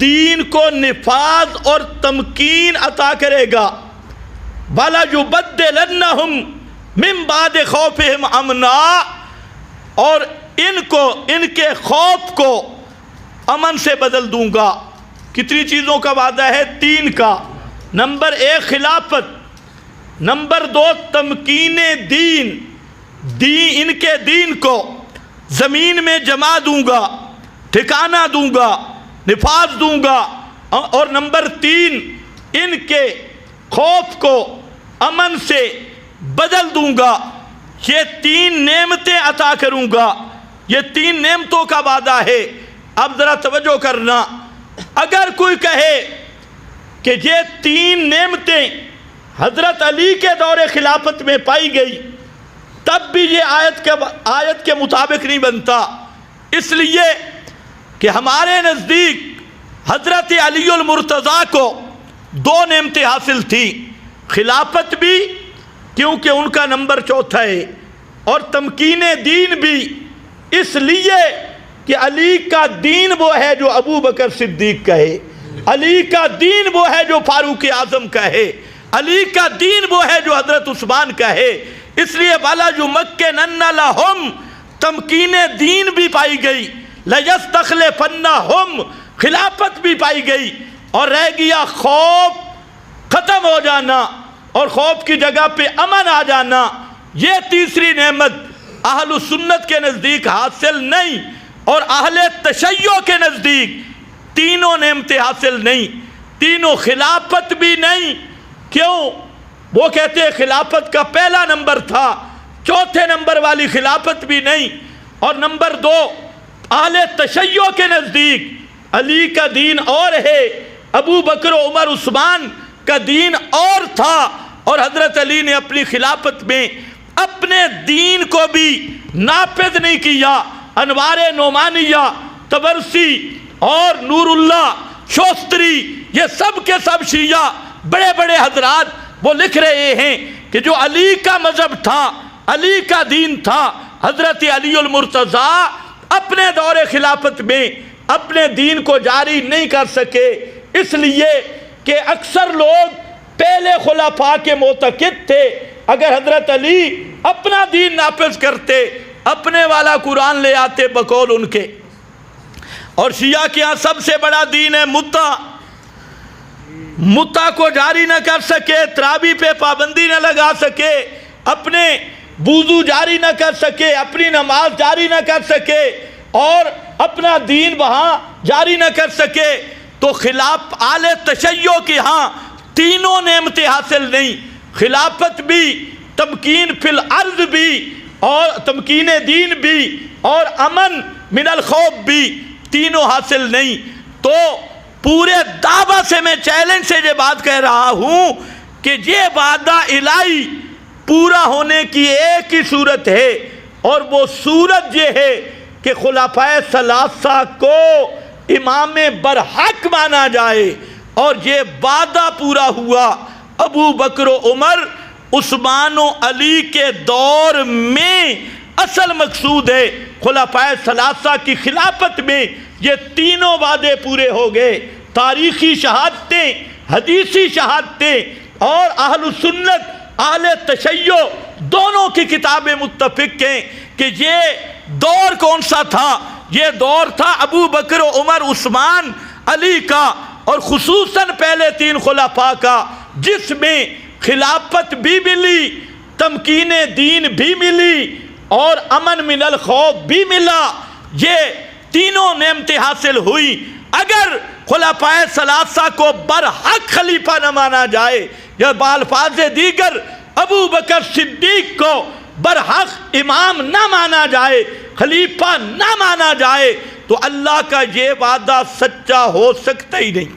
دین کو نفاذ اور تمکین عطا کرے گا، وَلَيُبَدِّلَنَّهُمْ مِن بَعْدِ خَوْفِهِمْ أَمْنًا، اور ان کے خوف کو امن سے بدل دوں گا۔ کتنی چیزوں کا وعدہ ہے؟ 3 کا۔ نمبر 1 خلافت، نمبر 2 تمکین دین، ان کے دین کو زمین میں جما دوں گا، ٹھکانہ دوں گا، نفاذ دوں گا، اور نمبر 3 ان کے خوف کو امن سے بدل دوں گا۔ یہ 3 نعمتیں عطا کروں گا، یہ 3 نعمتوں کا وعدہ ہے۔ اب ذرا توجہ کرنا، اگر کوئی کہے کہ یہ 3 نعمتیں حضرت علی کے دور خلافت میں پائی گئی، تب بھی یہ آیت کے مطابق نہیں بنتا، اس لیے کہ ہمارے نزدیک حضرت علی المرتضیٰ کو 2 نعمتیں حاصل تھی، خلافت بھی کیونکہ ان کا نمبر 4 ہے، اور تمکین دین بھی اس لیے کہ علی کا دین وہ ہے جو ابو بکر صدیق کہے، علی کا دین وہ ہے جو فاروق اعظم کہے، علی کا دین وہ ہے جو حضرت عثمان کہے۔ اس لیے وَلَيُمَكِّنَنَّ لَهُمْ تمکین دین بھی پائی گئی، لَيَسْتَخْلِفَنَّهُمْ خلافت بھی پائی گئی، اور رہ گیا خوف ختم ہو جانا اور خوف کی جگہ پہ امن آ جانا۔ یہ تیسری نعمت اہل سنت کے نزدیک حاصل نہیں، اور اہل تشیع کے نزدیک تینوں نعمتیں حاصل نہیں، تینوں خلافت بھی نہیں۔ کیوں؟ وہ کہتے ہیں خلافت کا پہلا نمبر تھا، 4تھے نمبر والی خلافت بھی نہیں، اور نمبر 2 اہل تشیع کے نزدیک علی کا دین اور ہے، ابو بکر و عمر عثمان کا دین اور تھا، اور حضرت علی نے اپنی خلافت میں اپنے دین کو بھی نافذ نہیں کیا۔ انوار نعمانیہ، طبرسی اور نور اللہ شوستری، یہ سب کے سب شیعہ بڑے بڑے حضرات وہ لکھ رہے ہیں کہ جو علی کا مذہب تھا، علی کا دین تھا، حضرت علی المرتضیٰ اپنے دور خلافت میں اپنے دین کو جاری نہیں کر سکے، اس لیے کہ اکثر لوگ پہلے خلفاء کے معتقد تھے۔ اگر حضرت علی اپنا دین نافذ کرتے، اپنے والا قرآن لے آتے بقول ان کے، اور شیعہ کے ہاں سب سے بڑا دین ہے متع کو جاری نہ کر سکے، تراویح پہ پابندی نہ لگا سکے، اپنے وضو جاری نہ کر سکے، اپنی نماز جاری نہ کر سکے، اور اپنا دین وہاں جاری نہ کر سکے، تو خلاف آل تشیع کے ہاں تینوں نعمتیں حاصل نہیں، خلافت بھی، تمکین فی الارض بھی، اور تمکین دین بھی، اور امن من الخوف بھی، تینوں حاصل نہیں۔ تو پورے دعویٰ سے میں چیلنج سے یہ بات کہہ رہا ہوں کہ یہ وعدہ الہی پورا ہونے کی ایک ہی صورت ہے، اور وہ صورت یہ ہے کہ خلفائے ثلاثہ کو امام برحق مانا جائے، اور یہ وعدہ پورا ہوا۔ ابو بکر و عمر، عثمان و علی کے دور میں اصل مقصود ہے خلفائے ثلاثہ کی خلافت میں یہ تینوں وعدے پورے ہو گئے۔ تاریخی شہادتیں، حدیثی شہادتیں، اور اہل سنت اہل تشیع دونوں کی کتابیں متفق ہیں کہ یہ دور کون سا تھا؟ یہ دور تھا ابو بکر و عمر عثمان علی کا، اور خصوصاً پہلے 3 خلفاء کا، جس میں خلافت بھی ملی، تمکین دین بھی ملی، اور امن من الخوف بھی ملا۔ یہ تینوں نعمتیں حاصل ہوئی۔ اگر خلفائے ثلاثہ کو برحق خلیفہ نہ مانا جائے، یا بالفاظ دیگر ابو بکر صدیق کو برحق امام نہ مانا جائے، خلیفہ نہ مانا جائے، تو اللہ کا یہ وعدہ سچا ہو سکتا ہی نہیں۔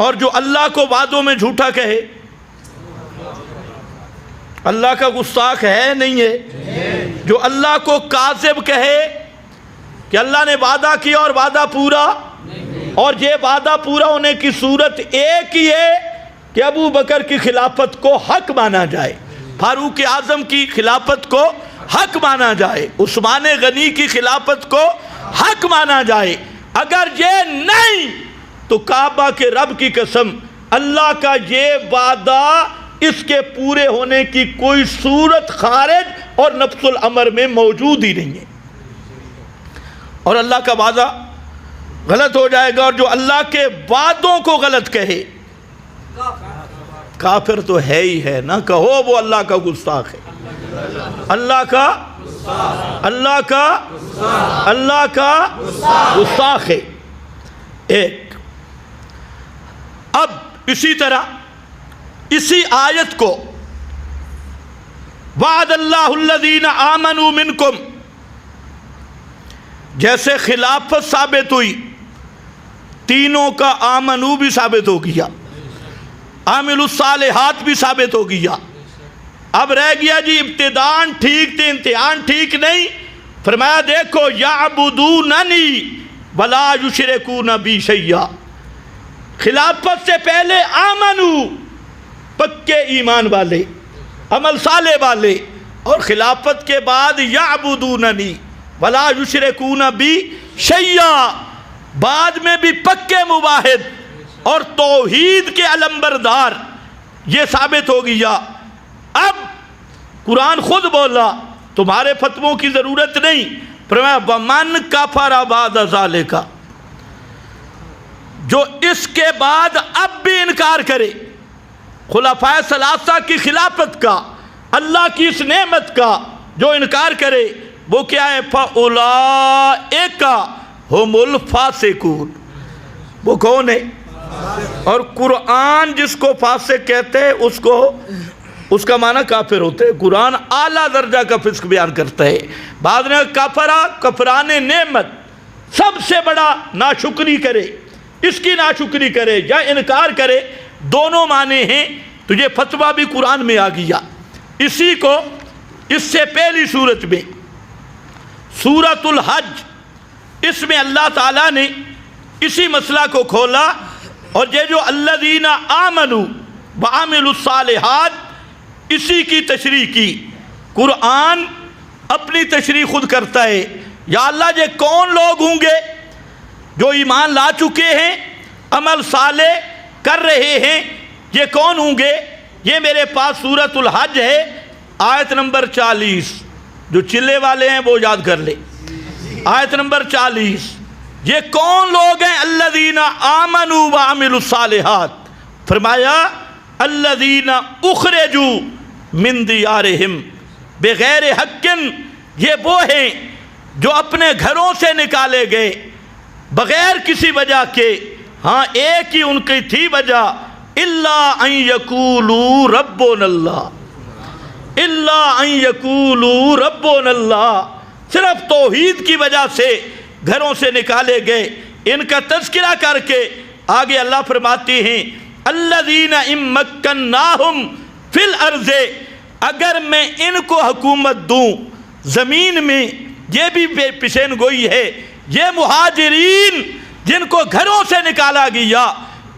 اور جو اللہ کو وعدوں میں جھوٹا کہے، اللہ کا گستاخ ہے نہیں ہے؟ جو اللہ کو کاذب کہے کہ اللہ نے وعدہ کیا اور وعدہ پورا، اور یہ وعدہ پورا ہونے کی صورت ایک ہی ہے کہ ابو بکر کی خلافت کو حق مانا جائے، فاروق اعظم کی خلافت کو حق مانا جائے، عثمان غنی کی خلافت کو حق مانا جائے۔ اگر یہ نہیں تو کعبہ کے رب کی قسم اللہ کا یہ وعدہ اس کے پورے ہونے کی کوئی صورت خارج اور نفس الامر میں موجود ہی نہیں ہے۔ اور اللہ کا وعدہ غلط ہو جائے گا، اور جو اللہ کے وعدوں کو غلط کہے کافر تو ہے ہی ہے نا، کہو وہ اللہ کا گستاخ ہے، اللہ کا گستاخ ہے۔ ایک اب اسی طرح اسی آیت کو وعد اللہ الذین آمنوا منکم، جیسے خلافت ثابت ہوئی، تینوں کا آمنو بھی ثابت ہو گیا، عامل الصالحات بھی ثابت ہو گیا۔ اب رہ گیا جی ابتدان ٹھیک تھے امتحان ٹھیک نہیں، فرمایا دیکھو یعبدوننی ولا یشرکون بی شیئا، خلافت سے پہلے آمنو پکے ایمان والے عمل صالح والے، اور خلافت کے بعد یعبدوننی ولا یشرکون بی شیئا، بعد میں بھی پکے موحد اور توحید کے علمبردار، یہ ثابت ہو گیا۔ اب قرآن خود بولا تمہارے فتووں کی ضرورت نہیں، فرمایا وَمَنْ كَفَرَ بَعْدَ ذَلِكَ، جو اس کے بعد اب بھی انکار کرے خلفائے ثلاثہ کی خلافت کا، اللہ کی اس نعمت کا جو انکار کرے، وہ کیا ہے؟ فَأُولَئِكَ هُمُ الْفَاسِقُونَ، وہ کون ہے؟ اور قرآن جس کو فاسق کہتے ہیں اس کا معنی کافر ہوتے ہیں۔ قرآن اعلیٰ درجہ کا فسق بیان کرتا ہے۔ بعد میں کفران نعمت، سب سے بڑا ناشکری کرے، اس کی ناشکری کرے یا انکار کرے، دونوں معنی ہیں، تو یہ فتویٰ بھی قرآن میں آ گیا۔ اسی کو اس سے پہلی صورت میں سورۃ الحج، اس میں اللہ تعالیٰ نے اسی مسئلہ کو کھولا، اور یہ جو الذین آمنوا وعملوا الصالحات، اسی کی تشریح کی۔ قرآن اپنی تشریح خود کرتا ہے، یا اللہ یہ کون لوگ ہوں گے جو ایمان لا چکے ہیں، عمل صالح کر رہے ہیں، یہ کون ہوں گے؟ یہ میرے پاس سورۃ الحج ہے، آیت نمبر 40، جو چلے والے ہیں وہ یاد کر لے، آیت نمبر 40۔ یہ کون لوگ ہیں؟ الذین آمنوا وعملوا الصالحات، فرمایا الذین اخرجوا من دیارہم بغیر حق، یہ وہ ہیں جو اپنے گھروں سے نکالے گئے بغیر کسی وجہ کے، ہاں ایک ہی ان کی تھی وجہ، الا ان یقولوا ربنا اللہ، الا ان یقولوا ربنا اللہ، صرف توحید کی وجہ سے گھروں سے نکالے گئے۔ ان کا تذکرہ کر کے آگے اللہ فرماتے ہیں الذین ان مکناہم فی الارض، اگر میں ان کو حکومت دوں زمین میں، یہ بھی پیشین گوئی ہے، یہ مہاجرین جن کو گھروں سے نکالا گیا،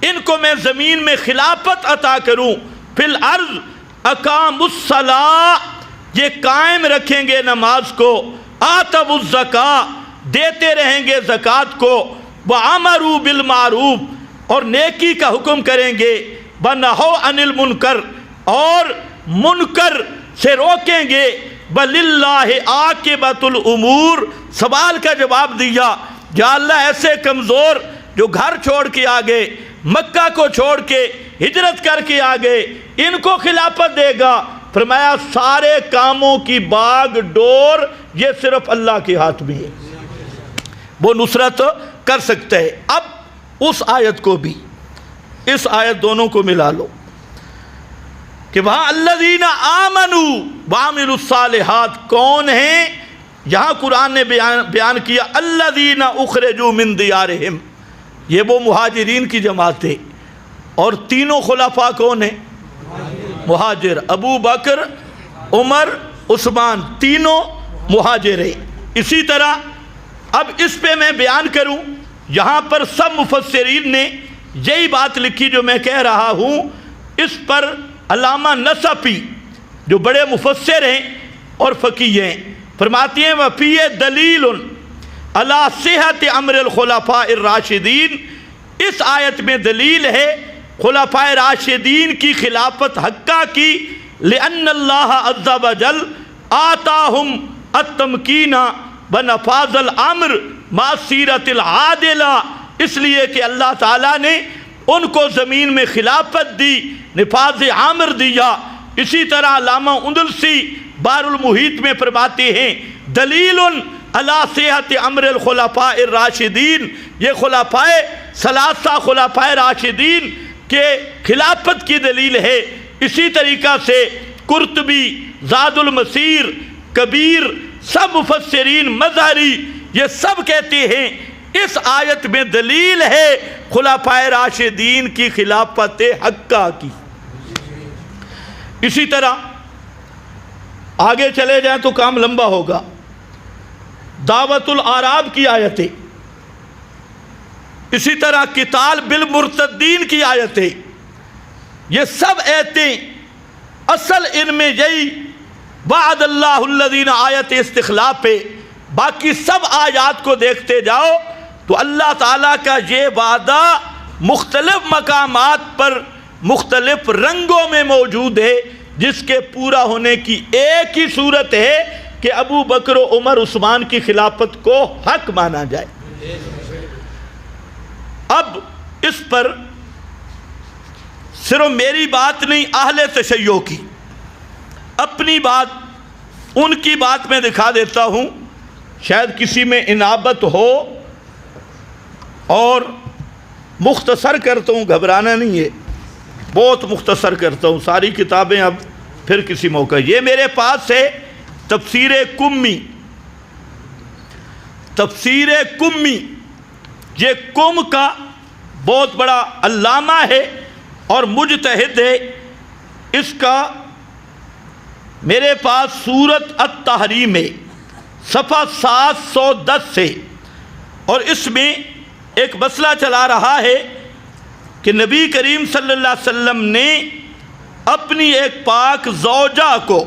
ان کو میں زمین میں خلافت عطا کروں، فی الارض اقاموا الصلاۃ، یہ قائم رکھیں گے نماز کو، آتوا الزکاۃ، دیتے رہیں گے زکوٰۃ کو، وَعَمَرُوا بِالْمَعْرُوفِ، اور نیکی کا حکم کریں گے، وَنَهَوْا عَنِ الْمُنْكَرِ، اور منکر سے روکیں گے، وَلِلَّهِ عَاقِبَةُ الْأُمُورِ۔ سوال کا جواب دیا، یا اللہ ایسے کمزور جو گھر چھوڑ کے آگے، مکہ کو چھوڑ کے ہجرت کر کے آگے، ان کو خلافت دے گا؟ فرمایا سارے کاموں کی باغ ڈور یہ صرف اللہ کے ہاتھ میں ہے، وہ نصرت کر سکتا ہے۔ اب اس آیت کو بھی، اس آیت دونوں کو ملا لو کہ وہاں الذین آمنوا وعملوا الصالحات کون ہیں؟ یہاں قرآن نے بیان کیا الذین اخرجوا من دیارہم، یہ وہ مہاجرین کی جماعت ہے، اور تینوں خلفاء کون ہیں؟ مہاجر، ابو بکر، عمر، عثمان، تینوں مہاجر ہیں۔ اسی طرح اب اس پہ میں بیان کروں، یہاں پر سب مفسرین نے یہی بات لکھی جو میں کہہ رہا ہوں، اس پر علامہ نصفی جو بڑے مفسر ہیں، اور فقیہ ہیں۔ فرماتی ہیں وَفِيهِ دَلِيلٌ عَلَى صِحَّةِ أَمْرِ الْخُلَفَاءِ الرَّاشِدِينَ، اس آیت میں دلیل ہے خلفاء راشدین کی خلافت حقہ کی، لِأَنَّ اللَّهَ عَزَّ وَجَلَّ آتَاهُمْ التَّمْكِينَ وَنَفَاذَ الْأَمْرِ مَعَ السِّيرَةِ الْعَادِلَةِ، اس لیے کہ اللہ تعالیٰ نے ان کو زمین میں خلافت دی، نفاذ امر دیا۔ اسی طرح علامہ اندلسی بحر المحیط میں فرماتے ہیں دلیل علی صحت امر الخلفاء الراشدین، یہ خلفاء ثلاثہ خلفاء راشدین کے خلافت کی دلیل ہے۔ اسی طریقہ سے قرطبی، زاد المسیر، کبیر، سب مفسرین، مظہری، یہ سب کہتے ہیں اس آیت میں دلیل ہے خلفاء راشدین کی خلافت حقہ کی۔ اسی طرح آگے چلے جائیں تو کام لمبا ہوگا، دعوت الاعراب کی آیتیں، اسی طرح قتال بالمرتدین کی آیتیں، یہ سب آیتیں اصل ان میں یہی وعد اللہ الذین آیت استخلاف ہے۔ باقی سب آیات کو دیکھتے جاؤ تو اللہ تعالیٰ کا یہ وعدہ مختلف مقامات پر مختلف رنگوں میں موجود ہے، جس کے پورا ہونے کی ایک ہی صورت ہے کہ ابو بکر و عمر عثمان کی خلافت کو حق مانا جائے۔ اب اس پر صرف میری بات نہیں، اہل تشیع کی اپنی بات، ان کی بات میں دکھا دیتا ہوں، شاید کسی میں انابت ہو، اور مختصر کرتا ہوں، گھبرانا نہیں ہے، بہت مختصر کرتا ہوں، ساری کتابیں اب پھر کسی موقع۔ یہ میرے پاس ہے تفسیر کمی، تفسیر کمی، یہ کم کا بہت بڑا علامہ ہے اور مجتہد ہے۔ اس کا میرے پاس سورۃ التحریم ہے، صفحہ 710 سے، اور اس میں ایک مسئلہ چلا رہا ہے کہ نبی کریم صلی اللہ علیہ وسلم نے اپنی ایک پاک زوجہ کو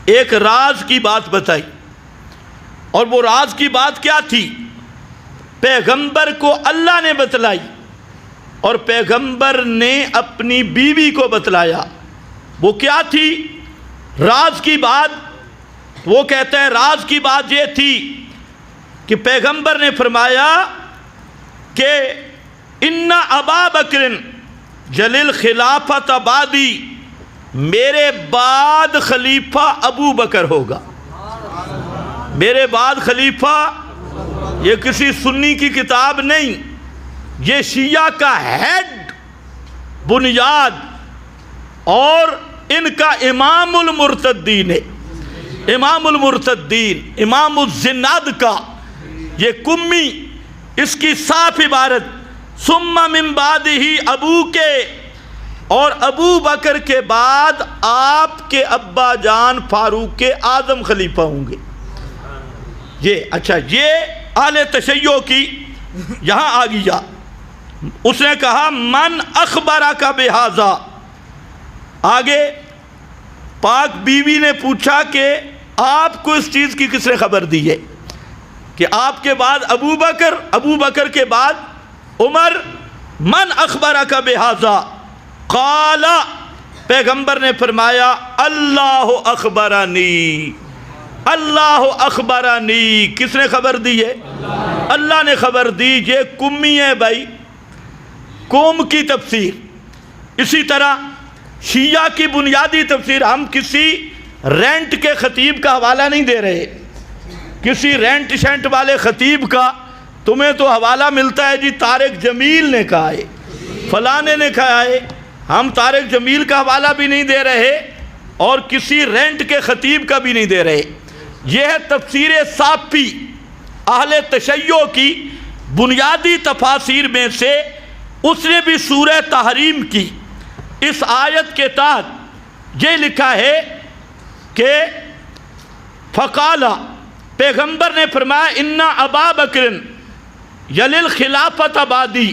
ایک راز کی بات بتائی، اور وہ راز کی بات کیا تھی؟ پیغمبر کو اللہ نے بتلائی اور پیغمبر نے اپنی بیوی کو بتلایا۔ وہ کیا تھی راز کی بات؟ وہ کہتا ہے راز کی بات یہ تھی کہ پیغمبر نے فرمایا کہ ان ابا بکر جلیل خلافت بعدی، میرے بعد خلیفہ ابو بکر ہوگا۔ میرے بعد خلیفہ، یہ کسی سنی کی کتاب نہیں، یہ شیعہ کا ہیڈ، بنیاد، اور ان کا امام المرتدین ہے، امام المرتدین، امام الزناد کا یہ کمی، اس کی صاف عبارت ثم من بعدہ ابو کے، اور ابو بکر کے بعد آپ کے ابا جان فاروق اعظم خلیفہ ہوں گے۔ یہ اچھا، یہ اہل تشیع کی یہاں آ گیا۔ اس نے کہا من اخبرک بہذا، آگے پاک بیوی نے پوچھا کہ آپ کو اس چیز کی کس نے خبر دی ہے کہ آپ کے بعد ابو بکر، ابو بکر کے بعد عمر، من اخبرک بہذا؟ قال، پیغمبر نے فرمایا اللہ اخبرانی، اللہ اخبرانی۔ کس نے خبر دی ہے؟ اللہ نے خبر دی۔ یہ کمی ہے بھائی، قوم کی تفسیر۔ اسی طرح شیعہ کی بنیادی تفسیر، ہم کسی رینٹ کے خطیب کا حوالہ نہیں دے رہے، کسی رینٹ شینٹ والے خطیب کا تمہیں تو حوالہ ملتا ہے جی طارق جمیل نے کہا ہے، فلانے نے کہا ہے، ہم طارق جمیل کا حوالہ بھی نہیں دے رہے اور کسی رینٹ کے خطیب کا بھی نہیں دے رہے۔ یہ ہے تفسیر صافی، اہل تشیع کی بنیادی تفاسیر میں سے۔ اس نے بھی سورہ تحریم کی اس آیت کے تحت یہ لکھا ہے کہ فقالا، پیغمبر نے فرمایا ان ابا بکر یلیل خلافت بعدی،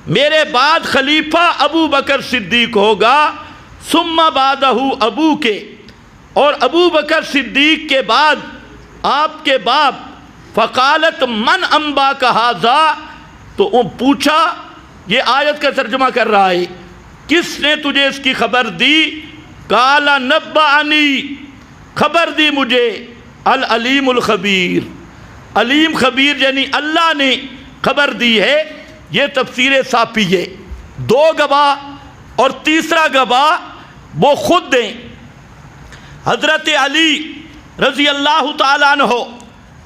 میرے بعد خلیفہ ابو بکر صدیق ہوگا، ثم بعدہ ابو کے، اور ابو بکر صدیق کے بعد آپ کے باپ فقالت من انباک ھذا، تو پوچھا، یہ آیت کا ترجمہ کر رہا ہے، کس نے تجھے اس کی خبر دی؟ قال نبعنی، خبر دی مجھے العلیم الخبیر، علیم خبیر یعنی اللہ نے خبر دی ہے۔ یہ تفسیر صافی ہے۔ دو گواہ اور تیسرا گواہ وہ خود دیں۔ حضرت علی رضی اللہ تعالیٰ عنہ،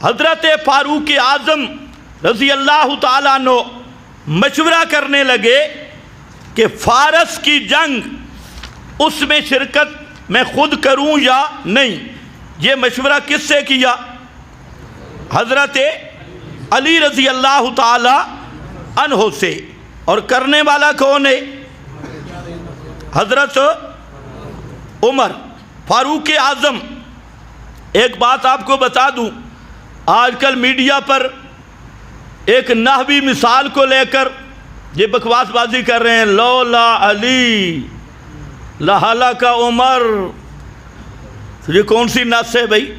حضرت فاروق اعظم رضی اللہ تعالیٰ عنہ مشورہ کرنے لگے کہ فارس کی جنگ اس میں شرکت میں خود کروں یا نہیں۔ یہ مشورہ کس سے کیا؟ حضرت علی رضی اللہ تعالیٰ عنہ سے۔ اور کرنے والا کون ہے؟ حضرت عمر فاروق اعظم۔ ایک بات آپ کو بتا دوں، آج کل میڈیا پر ایک نحوی مثال کو لے کر یہ بکواس بازی کر رہے ہیں، لولا علی لہلک عمر۔ یہ کون سی نص ہے بھائی؟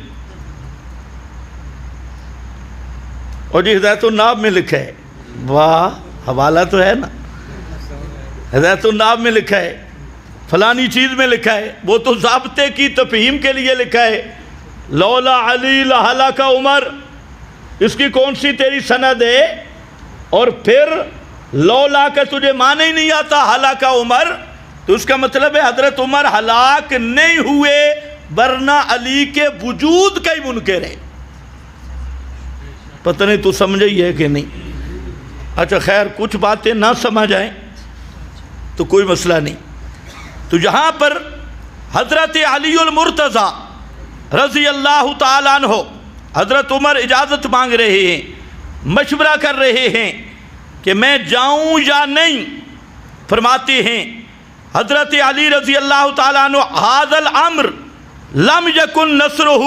اور یہ ہدایت الناب میں لکھا ہے۔ واہ، حوالہ تو ہے نا، ہدایت الناب میں لکھا ہے، فلانی چیز میں لکھا ہے، وہ تو ضابطے کی تفہیم کے لیے لکھا ہے۔ لولا علی لہلک عمر، اس کی کون سی تیری سند ہے؟ اور پھر لولا کا تجھے معنی ہی نہیں آتا ہلاک عمر، تو اس کا مطلب ہے حضرت عمر ہلاک نہیں ہوئے، ورنہ علی کے وجود کا ہی منکر ہے۔ پتہ نہیں تو سمجھے ہی ہے کہ نہیں؟ اچھا خیر، کچھ باتیں نہ سمجھ آئیں تو کوئی مسئلہ نہیں۔ تو یہاں پر حضرت علی المرتضیٰ رضی اللہ تعالیٰ عنہ، حضرت عمر اجازت مانگ رہے ہیں، مشورہ کر رہے ہیں کہ میں جاؤں یا نہیں۔ فرماتے ہیں حضرت علی رضی اللہ تعالیٰ عنہ، ھذا الامر لم یکن نصرہ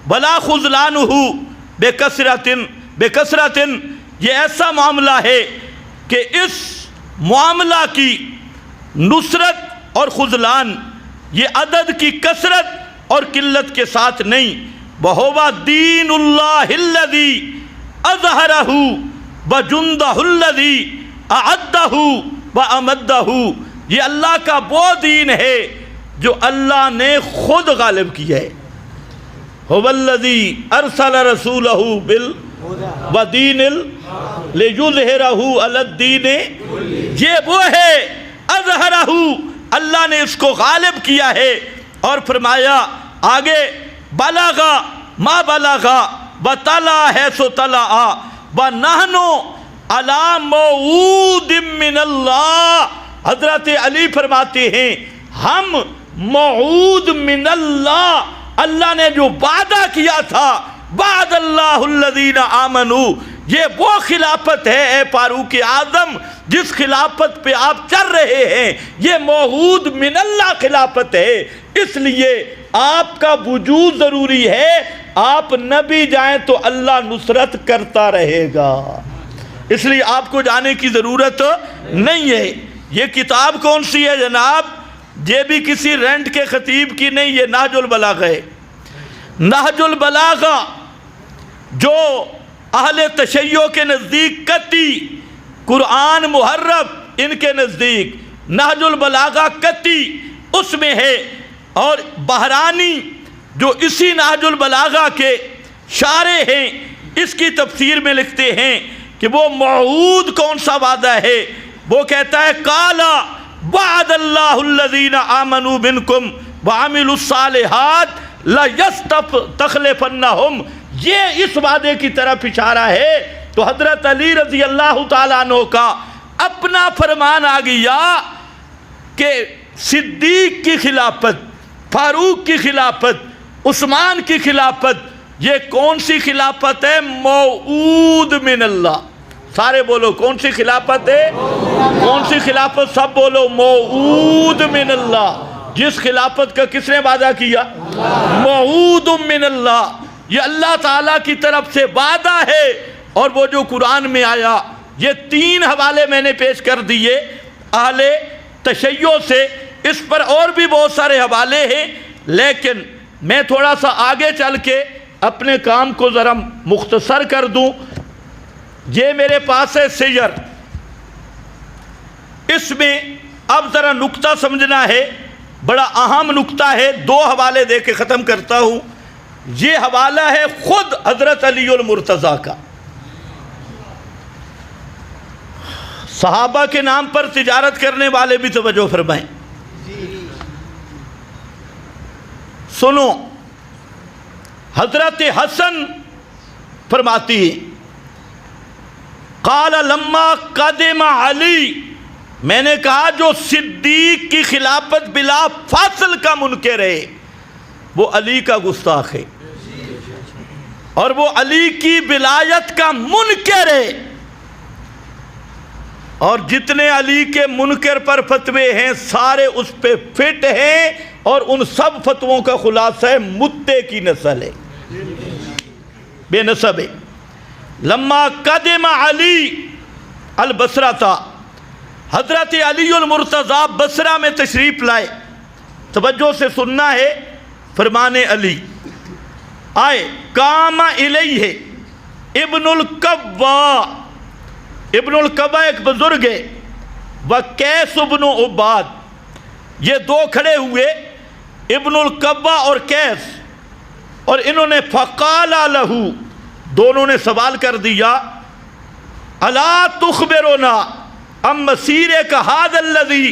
ولا خذلانہ بکثرۃ، یہ ایسا معاملہ ہے کہ اس معاملہ کی نصرت اور خذلان یہ عدد کی کثرت اور قلت کے ساتھ نہیں۔ وَهُوَ دِينُ اللَّهِ الَّذِي أَظْهَرَهُ وَجُنْدَهُ الَّذِي أَعَدَّهُ وَأَمَدَّهُ، یہ اللہ کا وہ دین ہے جو اللہ نے خود غالب کیا ہے۔ هُوَ الَّذِي أَرْسَلَ رَسُولَهُ بِالْوَدِينِ لِيُظْهِرَهُ عَلَى الدِّينِ، یہ وہ ہے اظہرہ، اللہ نے اس کو غالب کیا ہے۔ اور فرمایا آگے، بلغ ما بلغ وطلع حیث طلع ونحن علی موعود من اللہ، حضرت علی فرماتے ہیں ہم موعود من اللہ، اللہ نے جو وعدہ کیا تھا، وعد اللہ الذین آمنوا، یہ وہ خلافت ہے اے فاروق اعظم جس خلافت پہ آپ چل رہے ہیں، یہ موعود من اللہ خلافت ہے، اس لیے آپ کا وجود ضروری ہے۔ آپ نبی جائیں تو اللہ نصرت کرتا رہے گا، اس لیے آپ کو جانے کی ضرورت نہیں ہے۔ یہ کتاب کون سی ہے جناب؟ یہ بھی کسی رینٹ کے خطیب کی نہیں، یہ نہج البلاغہ ہے۔ نہج البلاغہ جو اہل تشیع کے نزدیک قطعی، قرآن محرف ان کے نزدیک نہج البلاغہ قطعی اس میں ہے۔ اور بہرانی جو اسی نہج البلاغہ کے شارح ہیں، اس کی تفسیر میں لکھتے ہیں کہ وہ موعود کون سا وعدہ ہے؟ وہ کہتا ہے قال وعد اللہ الذین آمنوا منکم وعملوا الصالحات لَيَسْتَخْلِفَنَّهُمْ، یہ اس وعدے کی طرف اشارہ ہے۔ تو حضرت علی رضی اللہ تعالیٰ عنہ کا اپنا فرمان آ گیا کہ صدیق کی خلافت، فاروق کی خلافت، عثمان کی خلافت، یہ کون سی خلافت ہے؟ موعود من اللہ۔ سارے بولو کون سی خلافت ہے؟ کون سی خلافت؟ سب بولو موعود من اللہ۔ جس خلافت کا کس نے وعدہ کیا؟ موعود من اللہ، یہ اللہ تعالیٰ کی طرف سے وعدہ ہے۔ اور وہ جو قرآن میں آیا، یہ 3 حوالے میں نے پیش کر دیے اہل تشیع سے، اس پر اور بھی بہت سارے حوالے ہیں، لیکن میں تھوڑا سا آگے چل کے اپنے کام کو ذرا مختصر کر دوں. یہ میرے پاس ہے سیر. اس میں اب ذرا نقطہ سمجھنا ہے، بڑا اہم نقطہ ہے. 2 حوالے دے کے ختم کرتا ہوں. یہ حوالہ ہے خود حضرت علی المرتضیٰ کا. صحابہ کے نام پر تجارت کرنے والے بھی توجہ فرمائیں. سنو، حضرت حسن فرماتی ہیں قال لما قدم علی، میں نے کہا جو صدیق کی خلافت بلا فاصل کا منکر ہے وہ علی کا گستاخ ہے، اور وہ علی کی ولایت کا منکر ہے. اور جتنے علی کے منکر پر فتوے ہیں سارے اس پہ فٹ ہیں، اور ان سب فتووں کا خلاصہ ہے متے کی نسل ہے، بے نسب ہے. لما قدم علی البصرہ تھا، حضرت علی المرتضیٰ بصرہ میں تشریف لائے. توجہ سے سننا ہے فرمان علی. آئے قام الیہ ابن القبا، ابن القبا ایک بزرگ ہے، وقیس ابن عباد، یہ 2 کھڑے ہوئے ابن القبا اور قیس، اور انہوں نے فقال لہو، دونوں نے سوال کر دیا الا تخبرنا ام مسیرک ھذا الذی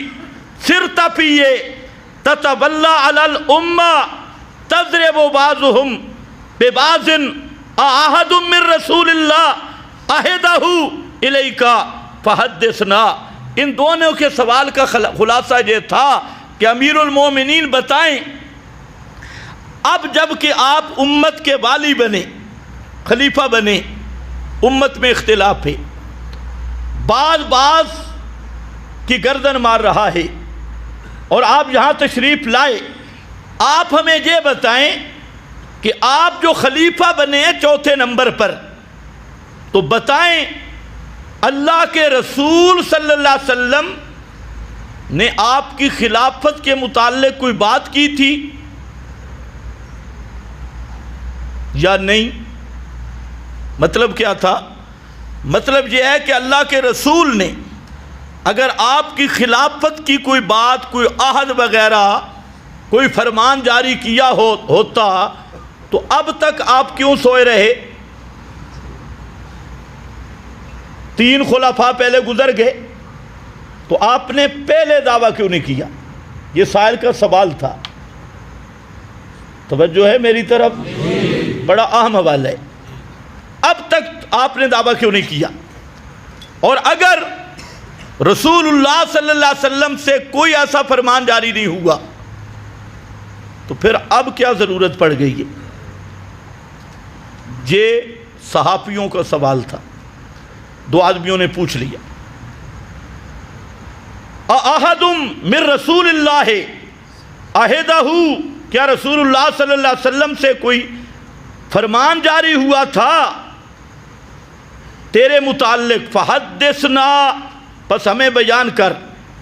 سرت فیہ تتولی علی الامہ تضرب بعضهم ببعض احد من رسول اللہ عہدہ الیک فحدثنا. ان دونوں کے سوال کا خلاصہ یہ تھا کہ امیر المومنین بتائیں اب جب کہ آپ امت کے والی بنے، خلیفہ بنے، امت میں اختلاف ہے، بعض کی گردن مار رہا ہے، اور آپ یہاں تشریف لائے. آپ ہمیں یہ بتائیں کہ آپ جو خلیفہ بنے ہیں 4تھے نمبر پر، تو بتائیں اللہ کے رسول صلی اللہ علیہ وسلم نے آپ کی خلافت کے متعلق کوئی بات کی تھی یا نہیں؟ مطلب کیا تھا؟ مطلب یہ ہے کہ اللہ کے رسول نے اگر آپ کی خلافت کی کوئی بات، کوئی عہد وغیرہ، کوئی فرمان جاری کیا ہوتا تو اب تک آپ کیوں سوئے رہے؟ 3 خلفاء پہلے گزر گئے تو آپ نے پہلے دعویٰ کیوں نہیں کیا؟ یہ سائل کا سوال تھا. توجہ ہے میری طرف؟ بڑا اہم حوالہ ہے. اب تک آپ نے دعویٰ کیوں نہیں کیا؟ اور اگر رسول اللہ صلی اللہ علیہ وسلم سے کوئی ایسا فرمان جاری نہیں ہوا تو پھر اب کیا ضرورت پڑ گئی ہے؟ یہ صحابیوں کا سوال تھا. 2 آدمیوں نے پوچھ لیا احد من رسول اللہ عہدہ، کیا رسول اللہ صلی اللہ علیہ وسلم سے کوئی فرمان جاری ہوا تھا تیرے متعلق؟ فحدثنا، پس ہمیں بیان کر.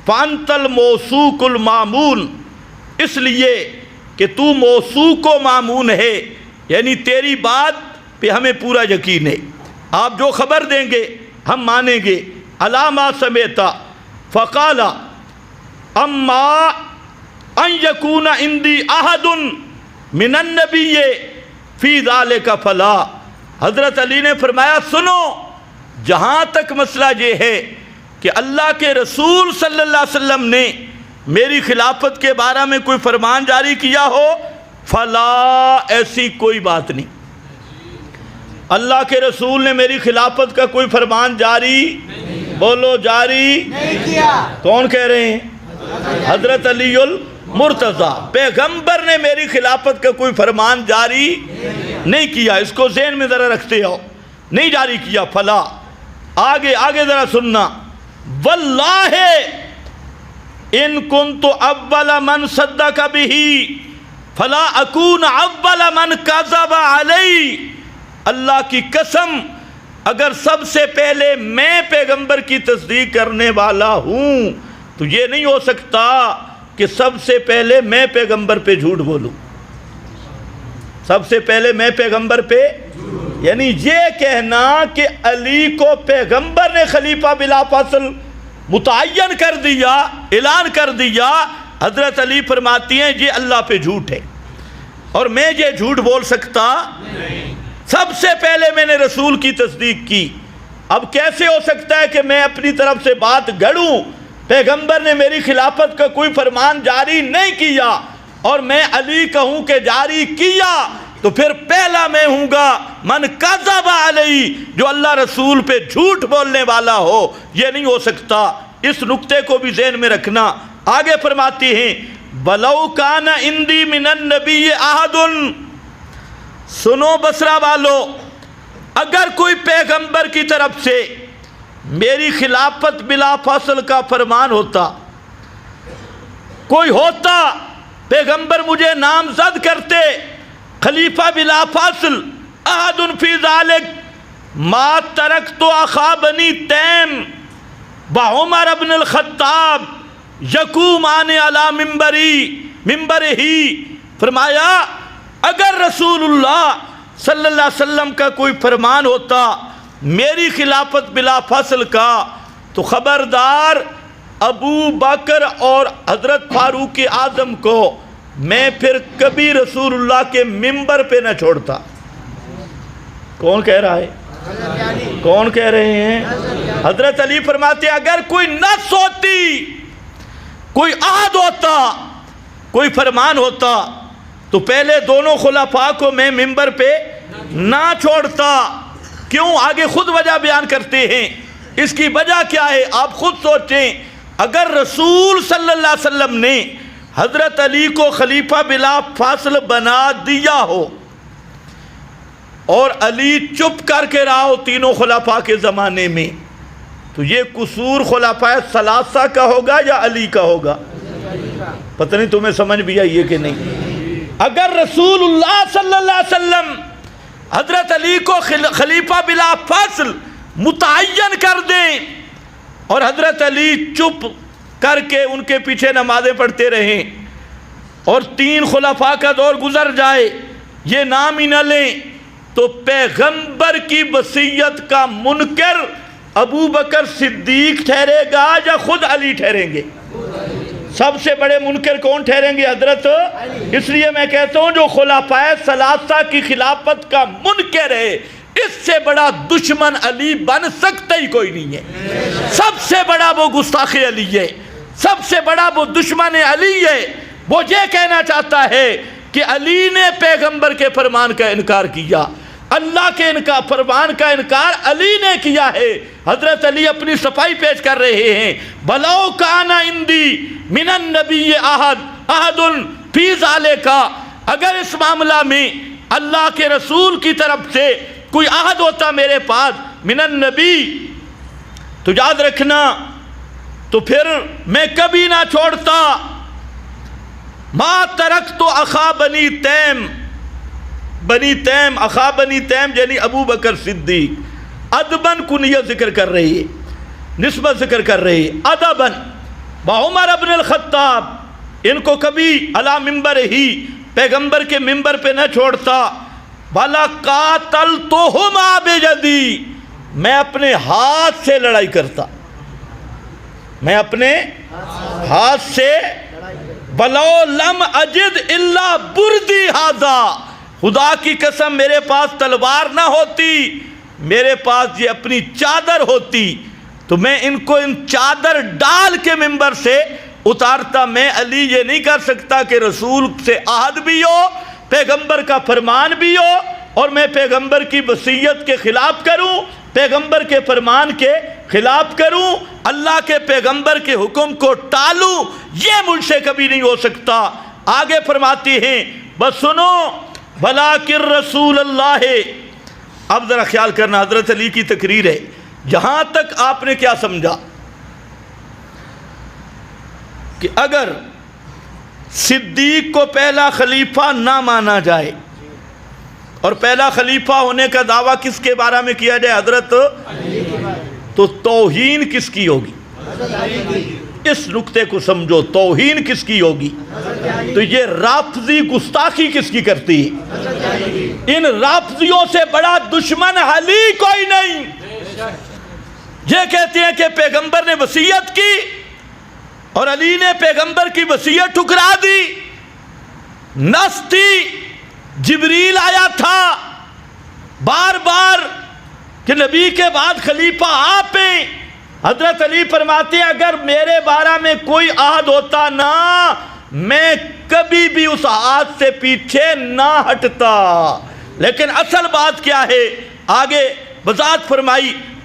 فانت الموثوق المامون، اس لیے کہ تو موثوق و مامون ہے، یعنی تیری بات پہ ہمیں پورا یقین ہے، آپ جو خبر دیں گے ہم مانیں گے. الا ما سمعتا فقال اما ان یکون عندی احد من النبی فی ذالک فلا. حضرت علی نے فرمایا سنو، جہاں تک مسئلہ یہ ہے کہ اللہ کے رسول صلی اللہ علیہ وسلم نے میری خلافت کے بارے میں کوئی فرمان جاری کیا ہو، فلا، ایسی کوئی بات نہیں. اللہ کے رسول نے میری خلافت کا کوئی فرمان جاری بولو جاری نہیں کیا. کون کہہ رہے ہیں؟ حضرت علی المرتضیٰ. پیغمبر نے میری خلافت کا کوئی فرمان جاری نہیں کیا. اس کو ذہن میں ذرا رکھتے ہو، نہیں جاری کیا. فلا، آگے ذرا سننا. واللہ ان کنت اول من صدق بہ فلا اکون اول من کذب علی. اللہ کی قسم، اگر سب سے پہلے میں پیغمبر کی تصدیق کرنے والا ہوں تو یہ نہیں ہو سکتا کہ سب سے پہلے میں پیغمبر پہ جھوٹ بولوں. سب سے پہلے میں پیغمبر پہ، یعنی یہ کہنا کہ علی کو پیغمبر نے خلیفہ بلا فصل متعین کر دیا، اعلان کر دیا، حضرت علی فرماتی ہیں یہ اللہ پہ جھوٹ ہے، اور میں یہ جھوٹ بول سکتا نہیں۔ سب سے پہلے میں نے رسول کی تصدیق کی، اب کیسے ہو سکتا ہے کہ میں اپنی طرف سے بات گھڑوں؟ پیغمبر نے میری خلافت کا کوئی فرمان جاری نہیں کیا اور میں علی کہوں کہ جاری کیا، تو پھر پہلا میں ہوں گا من کذب علی، جو اللہ رسول پہ جھوٹ بولنے والا ہو۔ یہ نہیں ہو سکتا، اس نقطے کو بھی ذہن میں رکھنا۔ آگے فرماتی ہیں وَلَوْ كَانَ عِنْدِي مِنَ النَّبِيِّ أَحَدٌ، سنو بصرہ والو، اگر کوئی پیغمبر کی طرف سے میری خلافت بلا فصل کا فرمان ہوتا، کوئی ہوتا، پیغمبر مجھے نامزد کرتے خلیفہ بلا فصل، احد فی ذالک ما ترکت اخا بنی تیم بعمر ابن الخطاب یقومان علی ممبرہی، فرمایا اگر رسول اللہ صلی اللہ علیہ وسلم کا کوئی فرمان ہوتا میری خلافت بلا فصل کا، تو خبردار ابو بکر اور حضرت فاروق اعظم کو میں پھر کبھی رسول اللہ کے ممبر پہ نہ چھوڑتا۔ کون کہہ رہا ہے؟ کون کہہ رہے ہیں؟ حضرت علی فرماتے ہیں اگر کوئی نص ہوتی، کوئی عہد ہوتا، کوئی فرمان ہوتا، تو پہلے دونوں خلفاء کو میں ممبر پہ نہ چھوڑتا۔ کیوں؟ آگے خود وجہ بیان کرتے ہیں۔ اس کی وجہ کیا ہے آپ خود سوچیں۔ اگر رسول صلی اللہ علیہ وسلم نے حضرت علی کو خلیفہ بلا فاصل بنا دیا ہو اور علی چپ کر کے رہا ہو تینوں خلفاء کے زمانے میں، تو یہ قصور خلفاء ثلاثہ کا ہوگا یا علی کا ہوگا؟ پتہ نہیں تمہیں سمجھ بھی آئی ہے کہ نہیں۔ اگر رسول اللہ صلی اللہ علیہ وسلم حضرت علی کو خلیفہ بلا فاصل متعین کر دیں اور حضرت علی چپ کر کے ان کے پیچھے نمازیں پڑھتے رہیں اور تین خلفاء کا دور گزر جائے، یہ نام ہی نہ لیں، تو پیغمبر کی وصیت کا منکر ابو بکر صدیق ٹھہرے گا یا خود علی ٹھہریں گے؟ سب سے بڑے منکر کون ٹھہریں گے؟ حضرت علی۔ اس لیے میں کہتا ہوں جو خلفائے ثلاثہ کی خلافت کا منکر ہے، اس سے بڑا دشمن علی بن سکتا ہی کوئی نہیں ہے۔ سب سے بڑا وہ گستاخ علی ہے، سب سے بڑا وہ دشمن علی ہے۔ وہ یہ کہنا چاہتا ہے کہ علی نے پیغمبر کے فرمان کا انکار کیا، اللہ کے فرمان کا انکار علی نے کیا ہے۔ حضرت علی اپنی صفائی پیش کر رہے ہیں بَلَوْ كَانَ عِنْدِي مِنَ النَّبِيِّ أَحَدٌ فِي ذَلِكَ، اگر اس معاملہ میں اللہ کے رسول کی طرف سے کوئی عہد ہوتا میرے پاس من النبی، تو یاد رکھنا تو پھر میں کبھی نہ چھوڑتا ما ترکت اخا بنی تیم، بنی تیم، اخا بنی تیم یعنی ابو بکر صدیق، ادبن کنیت ذکر کر رہی ہے، نسبت ذکر کر رہی ہے، ادبن بعمر ابن الخطاب، ان کو کبھی علی ممبر ہی پیغمبر کے ممبر پہ نہ چھوڑتا۔ بھلا قاتلتہما بِیدی، میں اپنے ہاتھ سے لڑائی کرتا، میں اپنے ہاتھ سے، بلو لم اجد الا بردی ھذا، خدا کی قسم میرے پاس تلوار نہ ہوتی، میرے پاس یہ اپنی چادر ہوتی، تو میں ان کو ان چادر ڈال کے ممبر سے اتارتا۔ میں علی یہ نہیں کر سکتا کہ رسول سے عہد بھی ہو، پیغمبر کا فرمان بھی ہو، اور میں پیغمبر کی وصیت کے خلاف کروں، پیغمبر کے فرمان کے خلاف کروں، اللہ کے پیغمبر کے حکم کو ٹالوں، یہ مجھ سے کبھی نہیں ہو سکتا۔ آگے فرماتی ہیں بس سنو وَلَٰكِن رسول اللہ، اب ذرا خیال کرنا حضرت علی کی تقریر ہے، یہاں تک آپ نے کیا سمجھا کہ اگر صدیق کو پہلا خلیفہ نہ مانا جائے اور پہلا خلیفہ ہونے کا دعویٰ کس کے بارے میں کیا جائے؟ حضرت علی، تو توہین کس کی ہوگی؟ اس نقطے کو سمجھو، توہین کس کی ہوگی؟ تو یہ رافضی گستاخی کس کی کرتی ہے؟ ان رافضیوں سے بڑا دشمن علی کوئی نہیں۔ یہ کہتے ہیں کہ پیغمبر نے وصیت کی اور علی نے پیغمبر کی وصیت ٹھکرا دی۔ نص تھی، جبریل آیا تھا بار بار کہ نبی کے بعد خلیفہ آپ ہیں۔ حضرت علی فرماتے ہیں اگر میرے بارے میں کوئی عہد ہوتا نا، میں کبھی بھی اس عہد سے پیچھے نہ ہٹتا۔ لیکن اصل بات کیا ہے؟ آگے وضاحت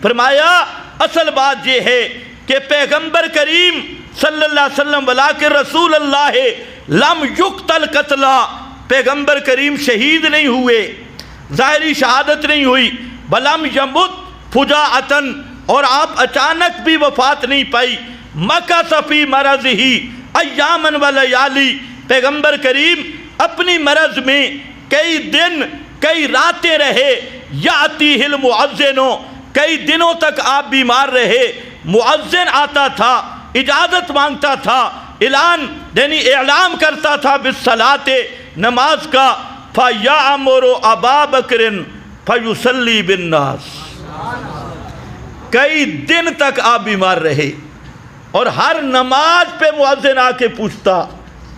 فرمایا اصل بات یہ ہے کہ پیغمبر کریم صلی اللہ علیہ وسلم ولیکن رسول اللہ لم یقتل قتلا، پیغمبر کریم شہید نہیں ہوئے، ظاہری شہادت نہیں ہوئی، بلم یمت فجاعتن، اور آپ اچانک بھی وفات نہیں پائی۔ مکث فی مرضہ ایامن و لیالی، پیغمبر کریم اپنی مرض میں کئی دن کئی راتیں رہے۔ یاتیہ المؤذن، کئی دنوں تک آپ بیمار رہے۔ مؤذن آتا تھا، اجازت مانگتا تھا، اعلان کرتا تھا بالصلاۃ، نماز کا۔ فیأمر ابا بکر فیصلی بالناس، کئی دن تک آپ بیمار رہے اور ہر نماز پہ مؤذن آ کے پوچھتا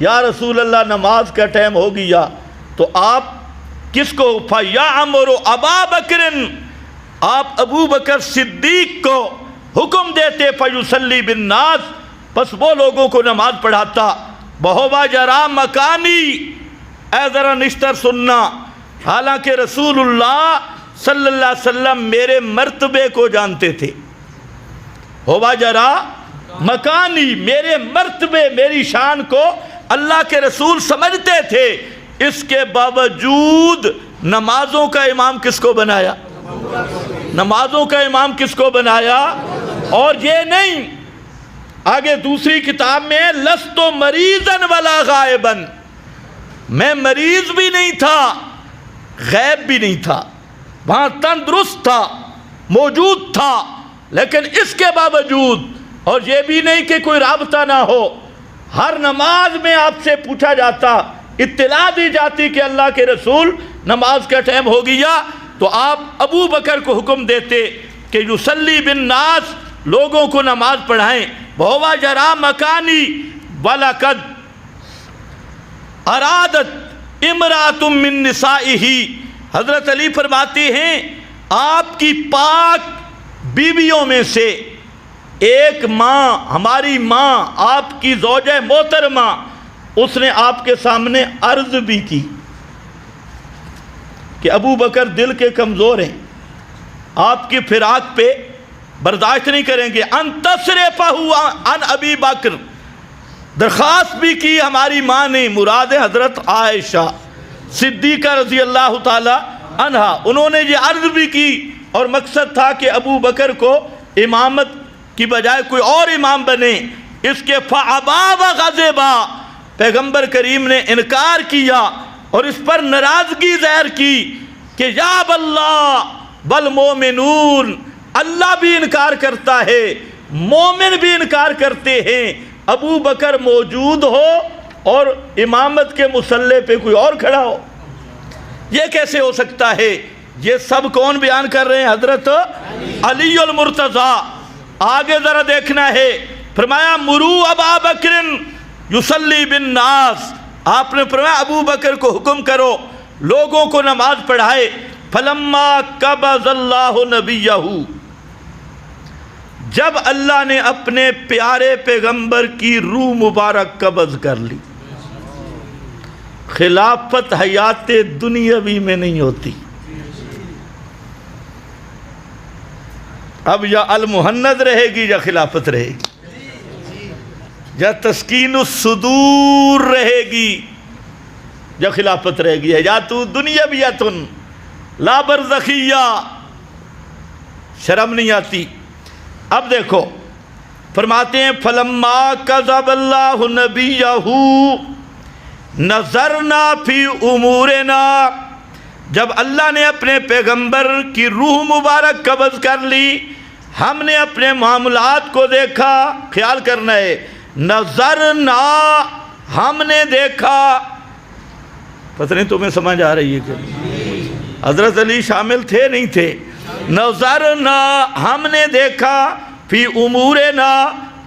یا رسول اللہ نماز کا ٹائم ہو گیا، تو آپ کس کو؟ فیأمر ابا بکر، آپ ابو بکر صدیق کو حکم دیتے، فیصلی بالناس، پس وہ لوگوں کو نماز پڑھاتا۔ بہوا جرا مکانی، اے ذرا نشتر سننا، حالانکہ رسول اللہ صلی اللہ علیہ وسلم میرے مرتبے کو جانتے تھے۔ ہوا جرا مکانی، میرے مرتبے میری شان کو اللہ کے رسول سمجھتے تھے، اس کے باوجود نمازوں کا امام کس کو بنایا؟ نمازوں کا امام کس کو بنایا؟ اور یہ نہیں، آگے دوسری کتاب میں لست مریضاً ولا غائباً، میں مریض بھی نہیں تھا غائب بھی نہیں تھا، وہاں تندرست تھا، موجود تھا، لیکن اس کے باوجود، اور یہ بھی نہیں کہ کوئی رابطہ نہ ہو، ہر نماز میں آپ سے پوچھا جاتا، اطلاع دی جاتی کہ اللہ کے رسول نماز کا ٹائم ہو گیا، تو آپ ابو بکر کو حکم دیتے کہ یصلی بالناس، لوگوں کو نماز پڑھائیں۔ وہو جرا مکانی وَلَقَدْ ارادت امرات من نسائہ، حضرت علی فرماتے ہیں آپ کی پاک بیویوں میں سے ایک ماں، ہماری ماں، آپ کی زوجہ محترمہ، اس نے آپ کے سامنے عرض بھی کی کہ ابو بکر دل کے کمزور ہیں، آپ کی فراق پہ برداشت نہیں کریں گے، ان تصرفہ عن ابی بکر، درخواست بھی کی ہماری ماں نے، مراد حضرت عائشہ صدیقہ رضی اللہ تعالی عنہا، انہوں نے یہ عرض بھی کی، اور مقصد تھا کہ ابو بکر کو امامت کی بجائے کوئی اور امام بنے۔ اس کے فَعَبَا وَغَضِبَا، پیغمبر کریم نے انکار کیا اور اس پر ناراضگی ظاہر کی کہ یا اللہ والمومنون، اللہ بھی انکار کرتا ہے، مومن بھی انکار کرتے ہیں، ابو بکر موجود ہو اور امامت کے مصلی پہ کوئی اور کھڑا ہو، یہ کیسے ہو سکتا ہے؟ یہ سب کون بیان کر رہے ہیں؟ حضرت علی المرتضیٰ۔ آگے ذرا دیکھنا ہے، فرمایا مرو ابا بکر یصلی بالناس، آپ نے فرمایا ابو بکر کو حکم کرو لوگوں کو نماز پڑھائے۔ فلما قبض اللہ نبیہ، جب اللہ نے اپنے پیارے پیغمبر کی روح مبارک قبض کر لی، خلافت حیات دنیاوی میں نہیں ہوتی، اب یا المہند رہے گی یا خلافت رہے گی، یا تسکین الصدور رہے گی یا خلافت رہے گی، یا تو دنیاویتن لا برزخیہ، شرم نہیں آتی۔ اب دیکھو فرماتے ہیں فلما کذب اللہ نبیہ نظرنا فی امورنا، جب اللہ نے اپنے پیغمبر کی روح مبارک قبض کر لی، ہم نے اپنے معاملات کو دیکھا، خیال کرنا ہے، نظرنا، ہم نے دیکھا، پتہ نہیں تمہیں سمجھ آ رہی ہے کہ حضرت علی شامل تھے نہیں تھے؟ نظرنا ہم نے دیکھا فی امورنا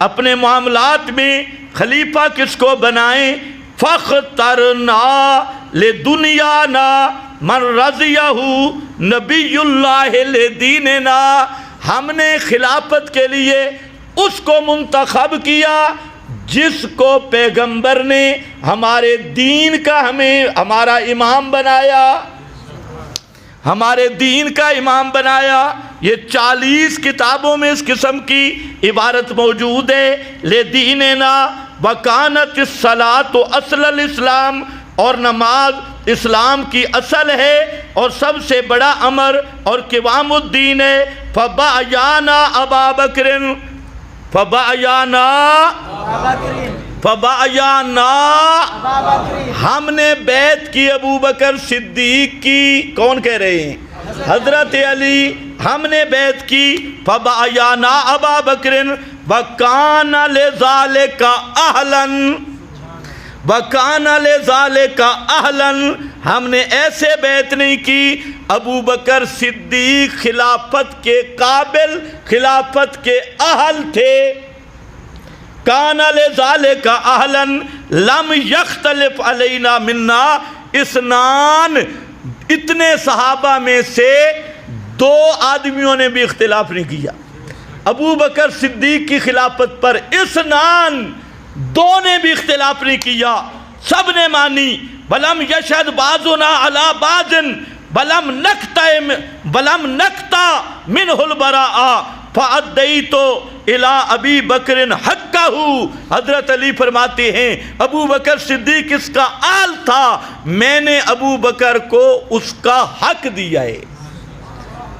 اپنے معاملات میں خلیفہ کس کو بنائیں، فاخترنا لدنیانا من رضیہ نبی اللہ لدیننا، ہم نے خلافت کے لیے اس کو منتخب کیا جس کو پیغمبر نے ہمارے دین کا ہمارا امام بنایا، ہمارے دین کا امام بنایا۔ یہ 40 کتابوں میں اس قسم کی عبارت موجود ہے۔ لدیننا وکانت الصلاۃ اصل الاسلام، اور نماز اسلام کی اصل ہے اور سب سے بڑا امر اور قوام الدین ہے۔ فبایانا ابا بکر، فبایانا ہم نے بیعت کی ابو بکر صدیق کی، کون کہہ رہے ہیں؟ حضرت علی، ہم نے بیعت کی۔ فبایانا ابا بکر وکان لذالک اہلا، وَكَانَ لِذَالِكَ أَهْلًا، ہم نے ایسے بیعت نہیں کی۔ ابو بکر صدیق خلافت کے قابل، خلافت کے اہل تھے۔ كَانَ لِذَالِكَ أَهْلًا لَمْ يَخْتَلِفْ عَلَيْنَا مِنَّا اثنان، اتنے صحابہ میں سے 2 آدمیوں نے بھی اختلاف نہیں کیا ابو بکر صدیق کی خلافت پر، اثنان، 2 نے بھی اختلاف نہیں کیا، سب نے مانی۔ بلم یشہد بعضنا علی بعض بلم نقطع منہ البراء فادیت الی ابی بکر حقہ، حضرت علی فرماتے ہیں ابو بکر صدیق اس کا آل تھا، میں نے ابو بکر کو اس کا حق دیا ہے،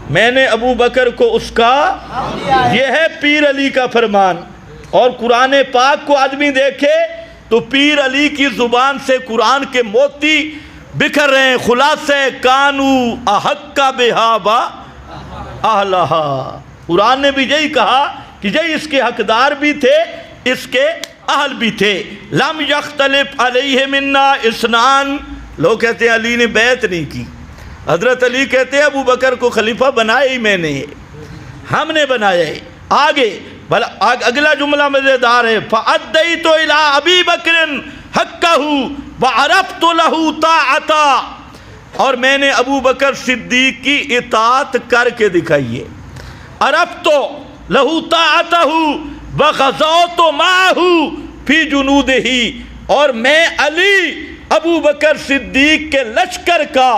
میں نے ابو بکر کو اس کا، یہ ہے پیر علی کا فرمان۔ اور قرآن پاک کو آدمی دیکھے تو پیر علی کی زبان سے قرآن کے موتی بکھر رہے ہیں۔ خلاصہ کانو احق بہا با اہلہا، قرآن نے بھی یہی کہا کہ یہی اس کے حقدار بھی تھے، اس کے اہل بھی تھے۔ لم یختلف علیہ منا اثنان، لوگ کہتے ہیں علی نے بیعت نہیں کی، حضرت علی کہتے ہیں ابو بکر کو خلیفہ بنایا ہی میں نے، ہم نے بنایا ہے۔ آگے اگلا جملہ مزیدار ہے، فَأَدَّيْتُ إِلَىٰ أَبِي بَكْرٍ حَقَّهُ وَعَرَفْتُ لَهُ طَاعَةً، اور میں نے ابو بکر صدیق کی اطاعت کر کے دکھائی ہے۔ عرفت لَهُ طَاعَتَهُ وَغَزَوْتُ مَعَهُ فِي جُنُودِهِ، اور میں علی ابو بکر صدیق کے لشکر کا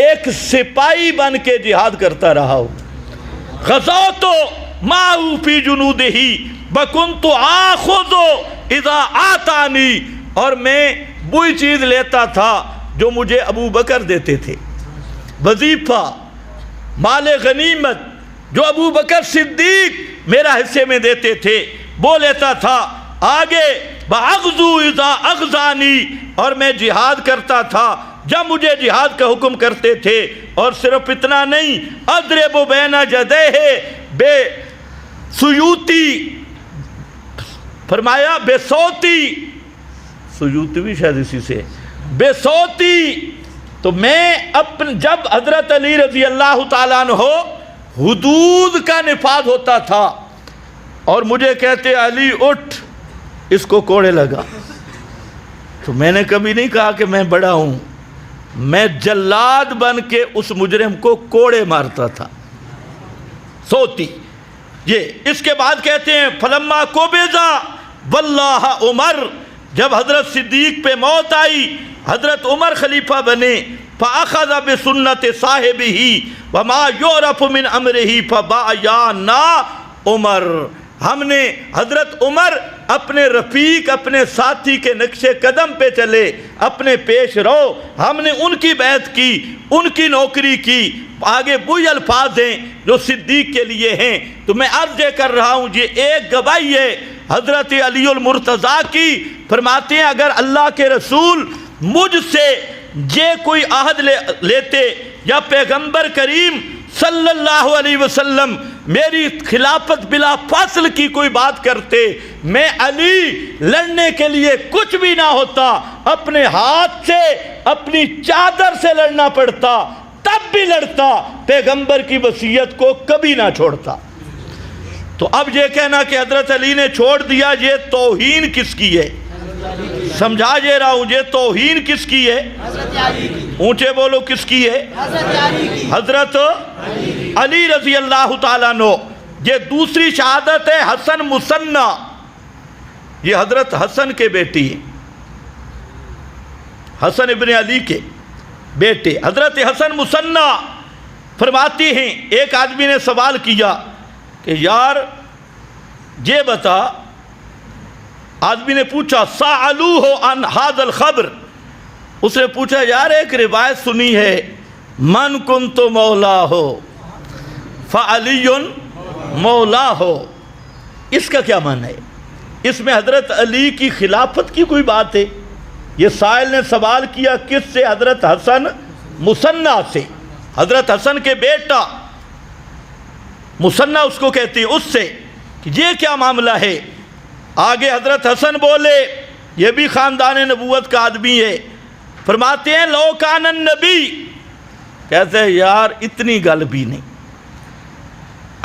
ایک سپاہی بن کے جہاد کرتا رہا ہوں۔ غزوت مَعَهُ فِي جُنُودِهِ وَكُنْتُ آخُذُ اِذَا آتَانِي، اور میں وہی چیز لیتا تھا جو مجھے ابو بکر دیتے تھے، وظیفہ، مال غنیمت جو ابو بکر صدیق میرا حصے میں دیتے تھے وہ لیتا تھا۔ آگے وَأَغْزُو اِذَا أَغْزَانِي، اور میں جہاد کرتا تھا جب مجھے جہاد کا حکم کرتے تھے۔ اور صرف اتنا نہیں، اضرب بین جدیہ بے سیوتی، فرمایا بے صوتی، سیوتی بھی شاید اسی سے، بے صوتی، تو میں جب حضرت علی رضی اللہ تعالیٰ عنہ حدود کا نفاذ ہوتا تھا اور مجھے کہتے علی اٹھ اس کو کوڑے لگا، تو میں نے کبھی نہیں کہا کہ میں بڑا ہوں، میں جلاد بن کے اس مجرم کو کوڑے مارتا تھا، صوتی۔ یہ اس کے بعد کہتے ہیں فلما قبضا واللہ عمر، جب حضرت صدیق پہ موت آئی حضرت عمر خلیفہ بنے، فاخذ بسنت صاحبہ وما یعرف من امرہ فبایعنا عمر، ہم نے حضرت عمر اپنے رفیق اپنے ساتھی کے نقش قدم پہ چلے، اپنے پیش رو، ہم نے ان کی بیعت کی، ان کی نوکری کی۔ آگے وہی الفاظ ہیں جو صدیق کے لیے ہیں۔ تو میں عرض یہ کر رہا ہوں، یہ ایک گواہی ہے حضرت علی المرتضیٰ کی، فرماتے ہیں اگر اللہ کے رسول مجھ سے یہ کوئی عہد لیتے یا پیغمبر کریم صلی اللہ علیہ وسلم میری خلافت بلا فاصل کی کوئی بات کرتے، میں علی لڑنے کے لیے کچھ بھی نہ ہوتا، اپنے ہاتھ سے اپنی چادر سے لڑنا پڑتا تب بھی لڑتا، پیغمبر کی وصیت کو کبھی نہ چھوڑتا۔ تو اب یہ کہنا کہ حضرت علی نے چھوڑ دیا، یہ توہین کس کی ہے؟ سمجھا یہ رہا ہوں، یہ توہین کس کی ہے؟ اونچے بولو، کس کی ہے؟ حضرت علی رضی اللہ تعالیٰ عنہ۔ یہ دوسری شہادت ہے حسن مثنیٰ، یہ حضرت حسن کے بیٹی ہیں، حسن ابن علی کے بیٹے حضرت حسن مثنیٰ فرماتی ہیں، ایک آدمی نے سوال کیا کہ یار یہ بتا، آدمی نے پوچھا سألوہ عن ھذا الخبر، اس نے پوچھا یار ایک روایت سنی ہے من کنت مولاہ فعلی مولاہ، اس کا کیا معنی ہے؟ اس میں حضرت علی کی خلافت کی کوئی بات ہے؟ یہ سائل نے سوال کیا کس سے؟ حضرت حسن مثنیٰ سے، حضرت حسن کے بیٹا مثنیٰ اس کو کہتی ہے، اس سے کہ یہ کیا معاملہ ہے؟ آگے حضرت حسن بولے، یہ بھی خاندان نبوت کا آدمی ہے، فرماتے ہیں لو کان النبی، کہتے ہیں یار اتنی گل بھی نہیں،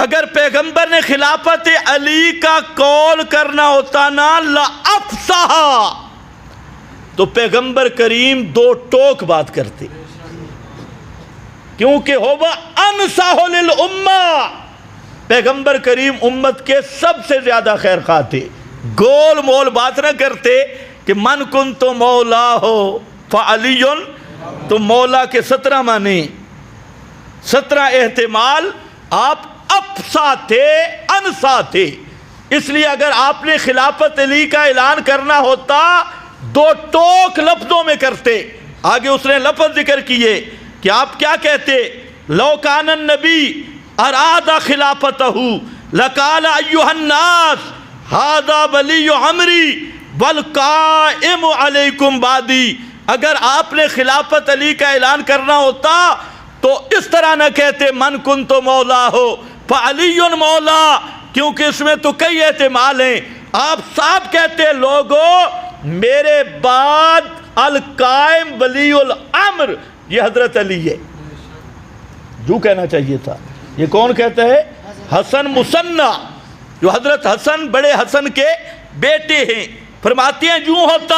اگر پیغمبر نے خلافت علی کا قول کرنا ہوتا نا لَأَفْصَحَا، تو پیغمبر کریم دو ٹوک بات کرتے، کیونکہ هو انصح للامہ، پیغمبر کریم امت کے سب سے زیادہ خیر خواہ تھے، گول مول بات نہ کرتے کہ من کن تو مولا ہو فعلی، تو مولا کے 17 معنی، 17 احتمال، آپ افصا تھے، انصا تھے، اس لیے اگر آپ نے خلافت علی کا اعلان کرنا ہوتا دو ٹوک لفظوں میں کرتے۔ آگے اس نے لفظ ذکر کیے کہ آپ کیا کہتے، لو کان النبی اراد خلافتہ لقال ایھا الناس ھذا ولی عمری والقائم علیکم بعدی، اگر آپ نے خلافت علی کا اعلان کرنا ہوتا تو اس طرح نہ کہتے من کنت مولا ہو فعلی مولا، کیونکہ اس میں تو کئی احتمال ہیں، آپ صاحب کہتے لوگوں میرے بعد القائم ولی الامر یہ حضرت علی ہے، جو کہنا چاہیے تھا۔ یہ کون کہتا ہے؟ حسن مثنیٰ، جو حضرت حسن بڑے حسن کے بیٹے ہیں، فرماتے ہیں یوں ہوتا۔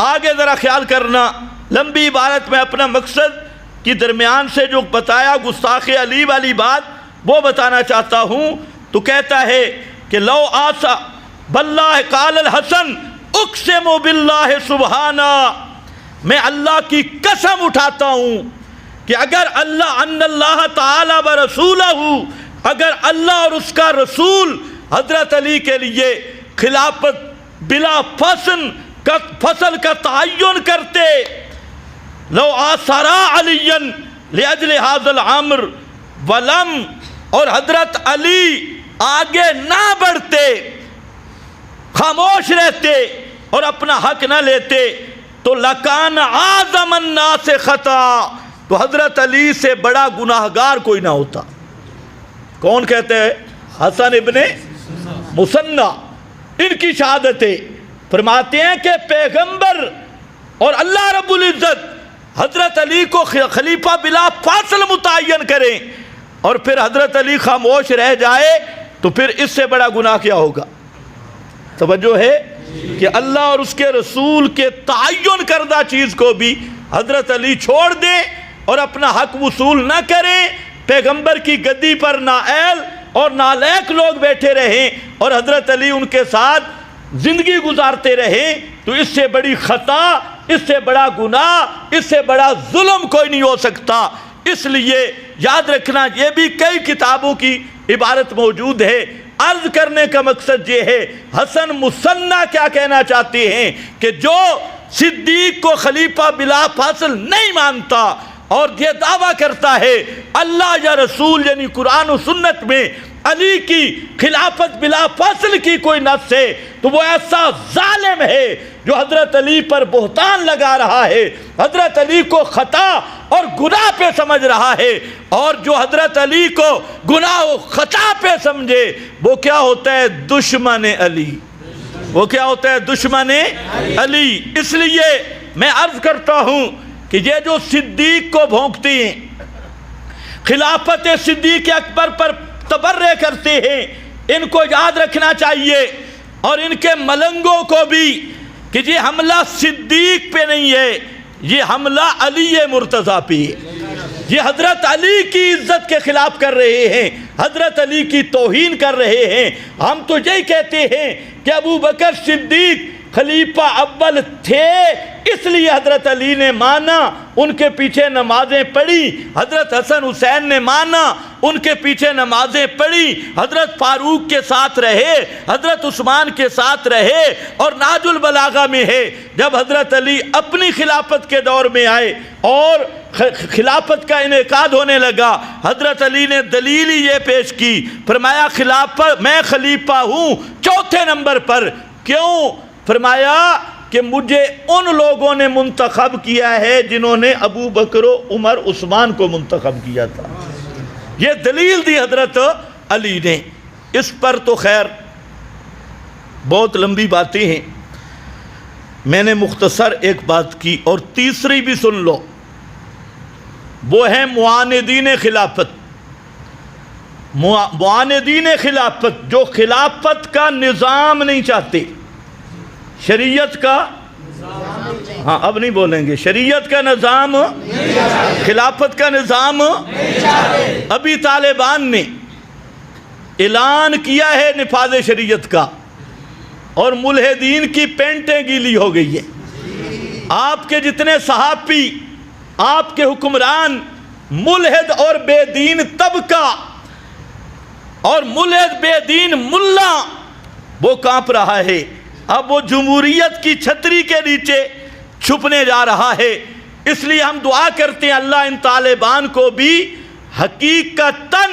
آگے ذرا خیال کرنا، لمبی عبارت میں اپنا مقصد کی درمیان سے جو بتایا گستاخ علی والی بات وہ بتانا چاہتا ہوں۔ تو کہتا ہے کہ لو آسا باللہ قال الحسن اقسم باللہ سبحانہ، میں اللہ کی قسم اٹھاتا ہوں کہ اگر اللہ ان اللہ تعالی و رسولہ، اگر اللہ اور اس کا رسول حضرت علی کے لیے خلافت بلا فصل کا تعین کرتے، لو آثرا علی لاجل ھذا الامر ولم، اور حضرت علی آگے نہ بڑھتے، خاموش رہتے اور اپنا حق نہ لیتے، تو لکان اعظم الناس خطا، تو حضرت علی سے بڑا گناہگار کوئی نہ ہوتا۔ کون کہتے ہیں؟ حسن ابن مثنیٰ، ان کی شہادتیں فرماتے ہیں کہ پیغمبر اور اللہ رب العزت حضرت علی کو خلیفہ بلا فاصل متعین کریں اور پھر حضرت علی خاموش رہ جائے، تو پھر اس سے بڑا گناہ کیا ہوگا؟ توجہ ہے کہ اللہ اور اس کے رسول کے تعین کردہ چیز کو بھی حضرت علی چھوڑ دیں اور اپنا حق وصول نہ کریں، پیغمبر کی گدی پر نااہل اور نالائق لوگ بیٹھے رہیں اور حضرت علی ان کے ساتھ زندگی گزارتے رہیں، تو اس سے بڑی خطا، اس سے بڑا گناہ، اس سے بڑا ظلم کوئی نہیں ہو سکتا۔ اس لیے یاد رکھنا، یہ بھی کئی کتابوں کی عبارت موجود ہے۔ عرض کرنے کا مقصد یہ ہے، حسن مثنیٰ کیا کہنا چاہتے ہیں کہ جو صدیق کو خلیفہ بلا فاصل نہیں مانتا اور یہ دعویٰ کرتا ہے اللہ یا رسول یعنی قرآن و سنت میں علی کی خلافت بلا فصل کی کوئی نص ہے تو وہ ایسا ظالم ہے جو حضرت علی پر بہتان لگا رہا ہے، حضرت علی کو خطا اور گناہ پہ سمجھ رہا ہے، اور جو حضرت علی کو گناہ و خطا پہ سمجھے وہ کیا ہوتا ہے؟ دشمن علی۔ وہ کیا ہوتا ہے؟ دشمن علی۔ اس لیے میں عرض کرتا ہوں کہ یہ جو صدیق کو بھونکتے ہیں، خلافت صدیق اکبر پر تبرع کرتے ہیں، ان کو یاد رکھنا چاہیے، اور ان کے ملنگوں کو بھی، کہ یہ حملہ صدیق پہ نہیں ہے، یہ حملہ علی مرتضیٰ پہ ہے۔ یہ حضرت علی کی عزت کے خلاف کر رہے ہیں، حضرت علی کی توہین کر رہے ہیں۔ ہم تو یہی کہتے ہیں کہ ابو بکر صدیق خلیفہ اول تھے، اس لیے حضرت علی نے مانا، ان کے پیچھے نمازیں پڑھی، حضرت حسن حسین نے مانا، ان کے پیچھے نمازیں پڑھی، حضرت فاروق کے ساتھ رہے، حضرت عثمان کے ساتھ رہے، اور نہج البلاغہ میں ہے جب حضرت علی اپنی خلافت کے دور میں آئے اور خلافت کا انعقاد ہونے لگا، حضرت علی نے دلیل ہی یہ پیش کی، فرمایا خلافت میں خلیفہ ہوں چوتھے نمبر پر۔ کیوں؟ فرمایا کہ مجھے ان لوگوں نے منتخب کیا ہے جنہوں نے ابو بکر و عمر عثمان کو منتخب کیا تھا۔ یہ دلیل دی حضرت علی نے۔ اس پر تو خیر بہت لمبی باتیں ہیں، میں نے مختصر ایک بات کی، اور تیسری بھی سن لو، وہ ہے معاندین خلافت۔ معاندین خلافت جو خلافت کا نظام نہیں چاہتے، شریعت کا، ہاں اب نہیں بولیں گے، شریعت کا نظام، خلافت کا نظام۔ ابھی طالبان نے اعلان کیا ہے نفاذ شریعت کا، اور ملحدین کی پینٹیں گیلی ہو گئی ہیں۔ آپ کے جتنے صحافی، آپ کے حکمران، ملحد اور بے دین طبقہ اور ملحد بے دین ملا وہ کانپ رہا ہے۔ اب وہ جمہوریت کی چھتری کے نیچے چھپنے جا رہا ہے۔ اس لیے ہم دعا کرتے ہیں اللہ ان طالبان کو بھی حقیقتاً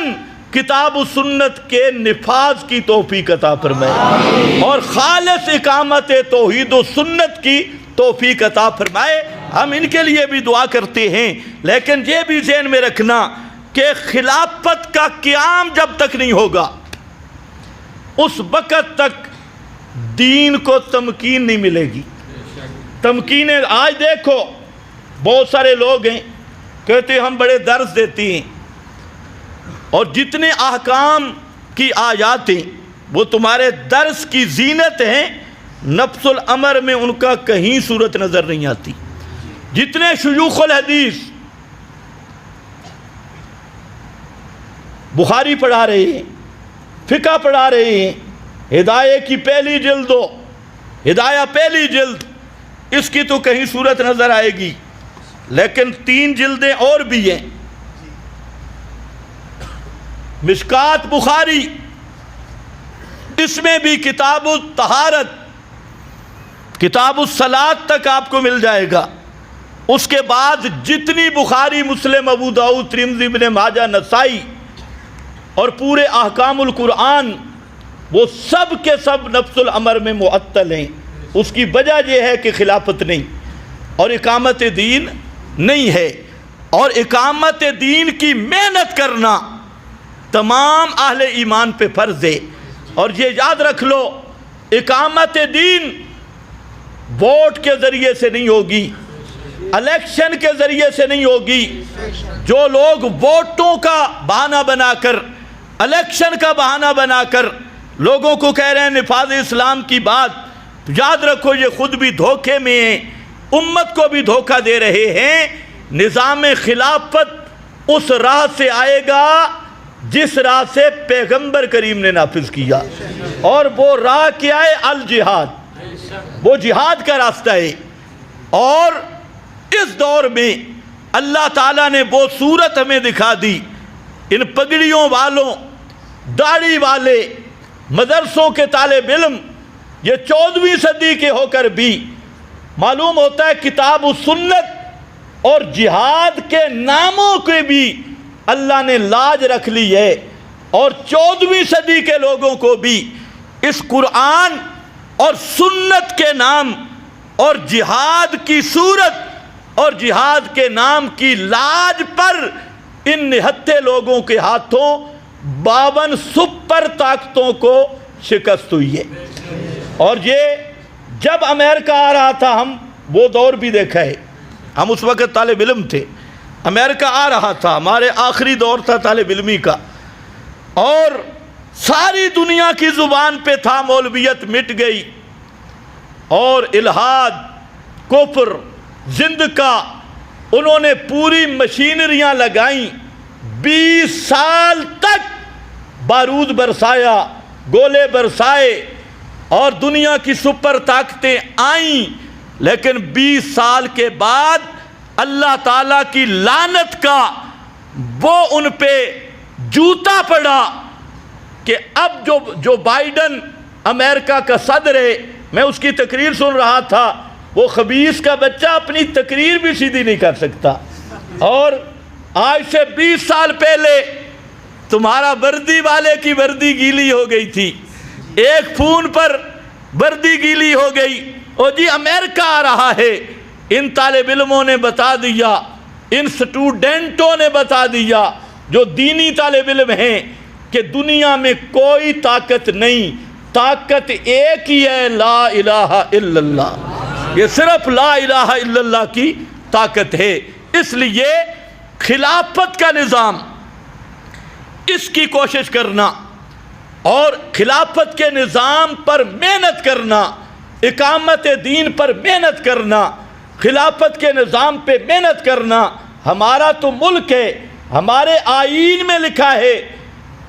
کتاب و سنت کے نفاذ کی توفیق عطا فرمائے، اور خالص اقامت توحید و سنت کی توفیق عطا فرمائے۔ ہم ان کے لیے بھی دعا کرتے ہیں، لیکن یہ بھی ذہن میں رکھنا کہ خلافت کا قیام جب تک نہیں ہوگا اس وقت تک دین کو تمکین نہیں ملے گی۔ تمکین آج دیکھو بہت سارے لوگ ہیں کہتے ہیں ہم بڑے درس دیتے ہیں، اور جتنے احکام کی آیات ہیں وہ تمہارے درس کی زینت ہیں، نفس الامر میں ان کا کہیں صورت نظر نہیں آتی۔ جتنے شیوخ الحدیث بخاری پڑھا رہے ہیں، فقہ پڑھا رہے ہیں، ہدایہ کی پہلی جلد ہو، ہدایہ پہلی جلد، اس کی تو کہیں صورت نظر آئے گی، لیکن 3 جلدیں اور بھی ہیں۔ مشکات بخاری، اس میں بھی کتاب الطہارت، کتاب الصلاۃ تک آپ کو مل جائے گا۔ اس کے بعد جتنی بخاری، مسلم، ابو داؤد، ترمذی، ابن ماجہ، نسائی اور پورے احکام القرآن، وہ سب کے سب نفس الامر میں معطل ہیں۔ اس کی وجہ یہ ہے کہ خلافت نہیں اور اقامت دین نہیں ہے، اور اقامت دین کی محنت کرنا تمام اہل ایمان پہ فرض ہے۔ اور یہ یاد رکھ لو، اقامت دین ووٹ کے ذریعے سے نہیں ہوگی، الیکشن کے ذریعے سے نہیں ہوگی۔ جو لوگ ووٹوں کا بہانہ بنا کر، الیکشن کا بہانہ بنا کر لوگوں کو کہہ رہے ہیں نفاذ اسلام کی بات، یاد رکھو یہ خود بھی دھوکے میں ہیں، امت کو بھی دھوکہ دے رہے ہیں۔ نظام خلافت اس راہ سے آئے گا جس راہ سے پیغمبر کریم نے نافذ کیا، اور وہ راہ کیا ہے؟ الجہاد، وہ جہاد کا راستہ ہے۔ اور اس دور میں اللہ تعالیٰ نے وہ صورت ہمیں دکھا دی، ان پگڑیوں والوں، داڑھی والے، مدرسوں کے طالب علم، یہ 14ویں صدی کے ہو کر بھی معلوم ہوتا ہے کتاب و سنت اور جہاد کے ناموں کے بھی اللہ نے لاج رکھ لی ہے۔ اور 14ویں صدی کے لوگوں کو بھی اس قرآن اور سنت کے نام اور جہاد کی صورت اور جہاد کے نام کی لاج پر ان نہتے لوگوں کے ہاتھوں 52 سپر طاقتوں کو شکست ہوئی ہے۔ اور یہ جب امریکہ آ رہا تھا، ہم وہ دور بھی دیکھا ہے، ہم اس وقت طالب علم تھے، امریکہ آ رہا تھا، ہمارے آخری دور تھا طالب علمی کا، اور ساری دنیا کی زبان پہ تھا مولویت مٹ گئی اور الہاد، کفر، زندقہ، انہوں نے پوری مشینریاں لگائیں، 20 سال تک بارود برسایا، گولے برسائے اور دنیا کی سپر طاقتیں آئیں، لیکن 20 سال کے بعد اللہ تعالیٰ کی لعنت کا وہ ان پہ جوتا پڑا کہ اب جو بائیڈن امریکہ کا صدر ہے، میں اس کی تقریر سن رہا تھا، وہ خبیث کا بچہ اپنی تقریر بھی سیدھی نہیں کر سکتا، اور آج سے 20 سال پہلے تمہارا وردی والے کی وردی گیلی ہو گئی تھی، ایک فون پر وردی گیلی ہو گئی، اور جی امریکہ آ رہا ہے۔ ان طالب علموں نے بتا دیا، ان سٹوڈنٹوں نے بتا دیا جو دینی طالب علم ہیں کہ دنیا میں کوئی طاقت نہیں، طاقت ایک ہی ہے، لا الہ الا اللہ، یہ صرف لا الہ الا اللہ کی طاقت ہے۔ اس لیے خلافت کا نظام، اس کی کوشش کرنا اور خلافت کے نظام پر محنت کرنا، اقامت دین پر محنت کرنا، خلافت کے نظام پہ محنت کرنا، ہمارا تو ملک ہے، ہمارے آئین میں لکھا ہے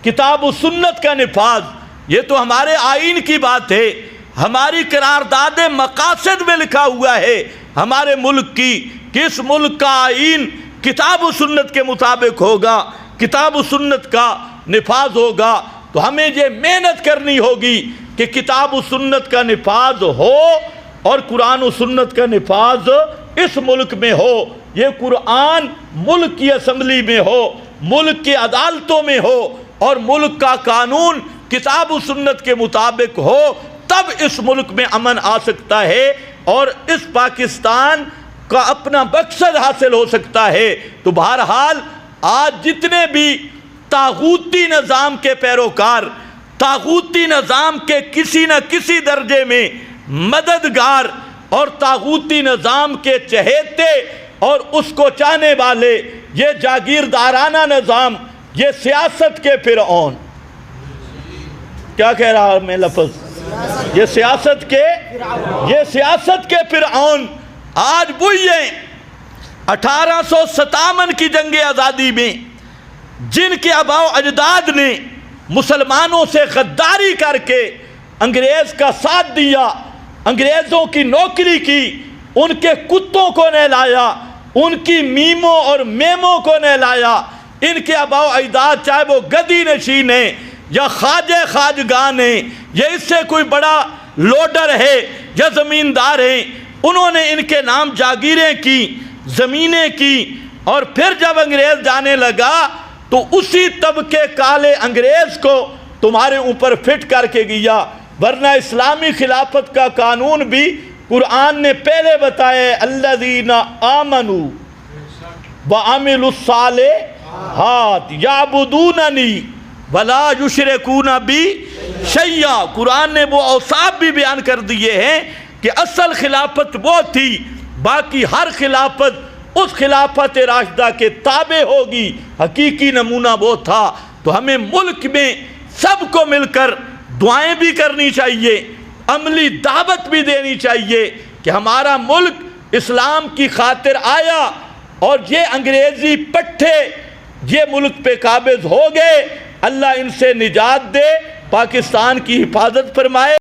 کتاب و سنت کا نفاذ، یہ تو ہمارے آئین کی بات ہے، ہماری قرارداد مقاصد میں لکھا ہوا ہے ہمارے ملک کی کہ اس ملک کا آئین کتاب و سنت کے مطابق ہوگا، کتاب و سنت کا نفاذ ہوگا۔ تو ہمیں یہ محنت کرنی ہوگی کہ کتاب و سنت کا نفاذ ہو اور قرآن و سنت کا نفاذ اس ملک میں ہو، یہ قرآن ملک کی اسمبلی میں ہو، ملک کی عدالتوں میں ہو، اور ملک کا قانون کتاب و سنت کے مطابق ہو، تب اس ملک میں امن آ سکتا ہے اور اس پاکستان کا اپنا مقصد حاصل ہو سکتا ہے۔ تو بہرحال آج جتنے بھی طاغوتی نظام کے پیروکار، طاغوتی نظام کے کسی نہ کسی درجے میں مددگار اور طاغوتی نظام کے چہیتے اور اس کو چاہنے والے، یہ جاگیردارانہ نظام، یہ سیاست کے فرعون، کیا کہہ رہا میں لفظ، یہ سیاست کے فرعون آج وہی ہیں 1857 کی جنگ آزادی میں جن کے آباء و اجداد نے مسلمانوں سے غداری کر کے انگریز کا ساتھ دیا، انگریزوں کی نوکری کی، ان کے کتوں کو نہلایا، ان کی میموں اور میموں کو نہلایا، ان کے آباء و اجداد چاہے وہ گدی نشین ہیں یا خواجہ خواجگان ہیں یا اس سے کوئی بڑا لوڈر ہے یا زمیندار ہیں، انہوں نے ان کے نام جاگیریں کی، زمینیں کی، اور پھر جب انگریز جانے لگا تو اسی طبقے کالے انگریز کو تمہارے اوپر فٹ کر کے گیا، ورنہ اسلامی خلافت کا قانون بھی قرآن نے پہلے بتایا، الذین آمنوا وعملوا الصالحات یعبدوننی ولا یشرکون بی شیئا۔ قرآن نے وہ اوصاف بھی بیان کر دیے ہیں کہ اصل خلافت وہ تھی، باقی ہر خلافت اس خلافت راشدہ کے تابع ہوگی، حقیقی نمونہ وہ تھا۔ تو ہمیں ملک میں سب کو مل کر دعائیں بھی کرنی چاہیے، عملی دعوت بھی دینی چاہیے کہ ہمارا ملک اسلام کی خاطر آیا اور یہ انگریزی پٹھے یہ ملک پہ قابض ہو گئے، اللہ ان سے نجات دے، پاکستان کی حفاظت فرمائے۔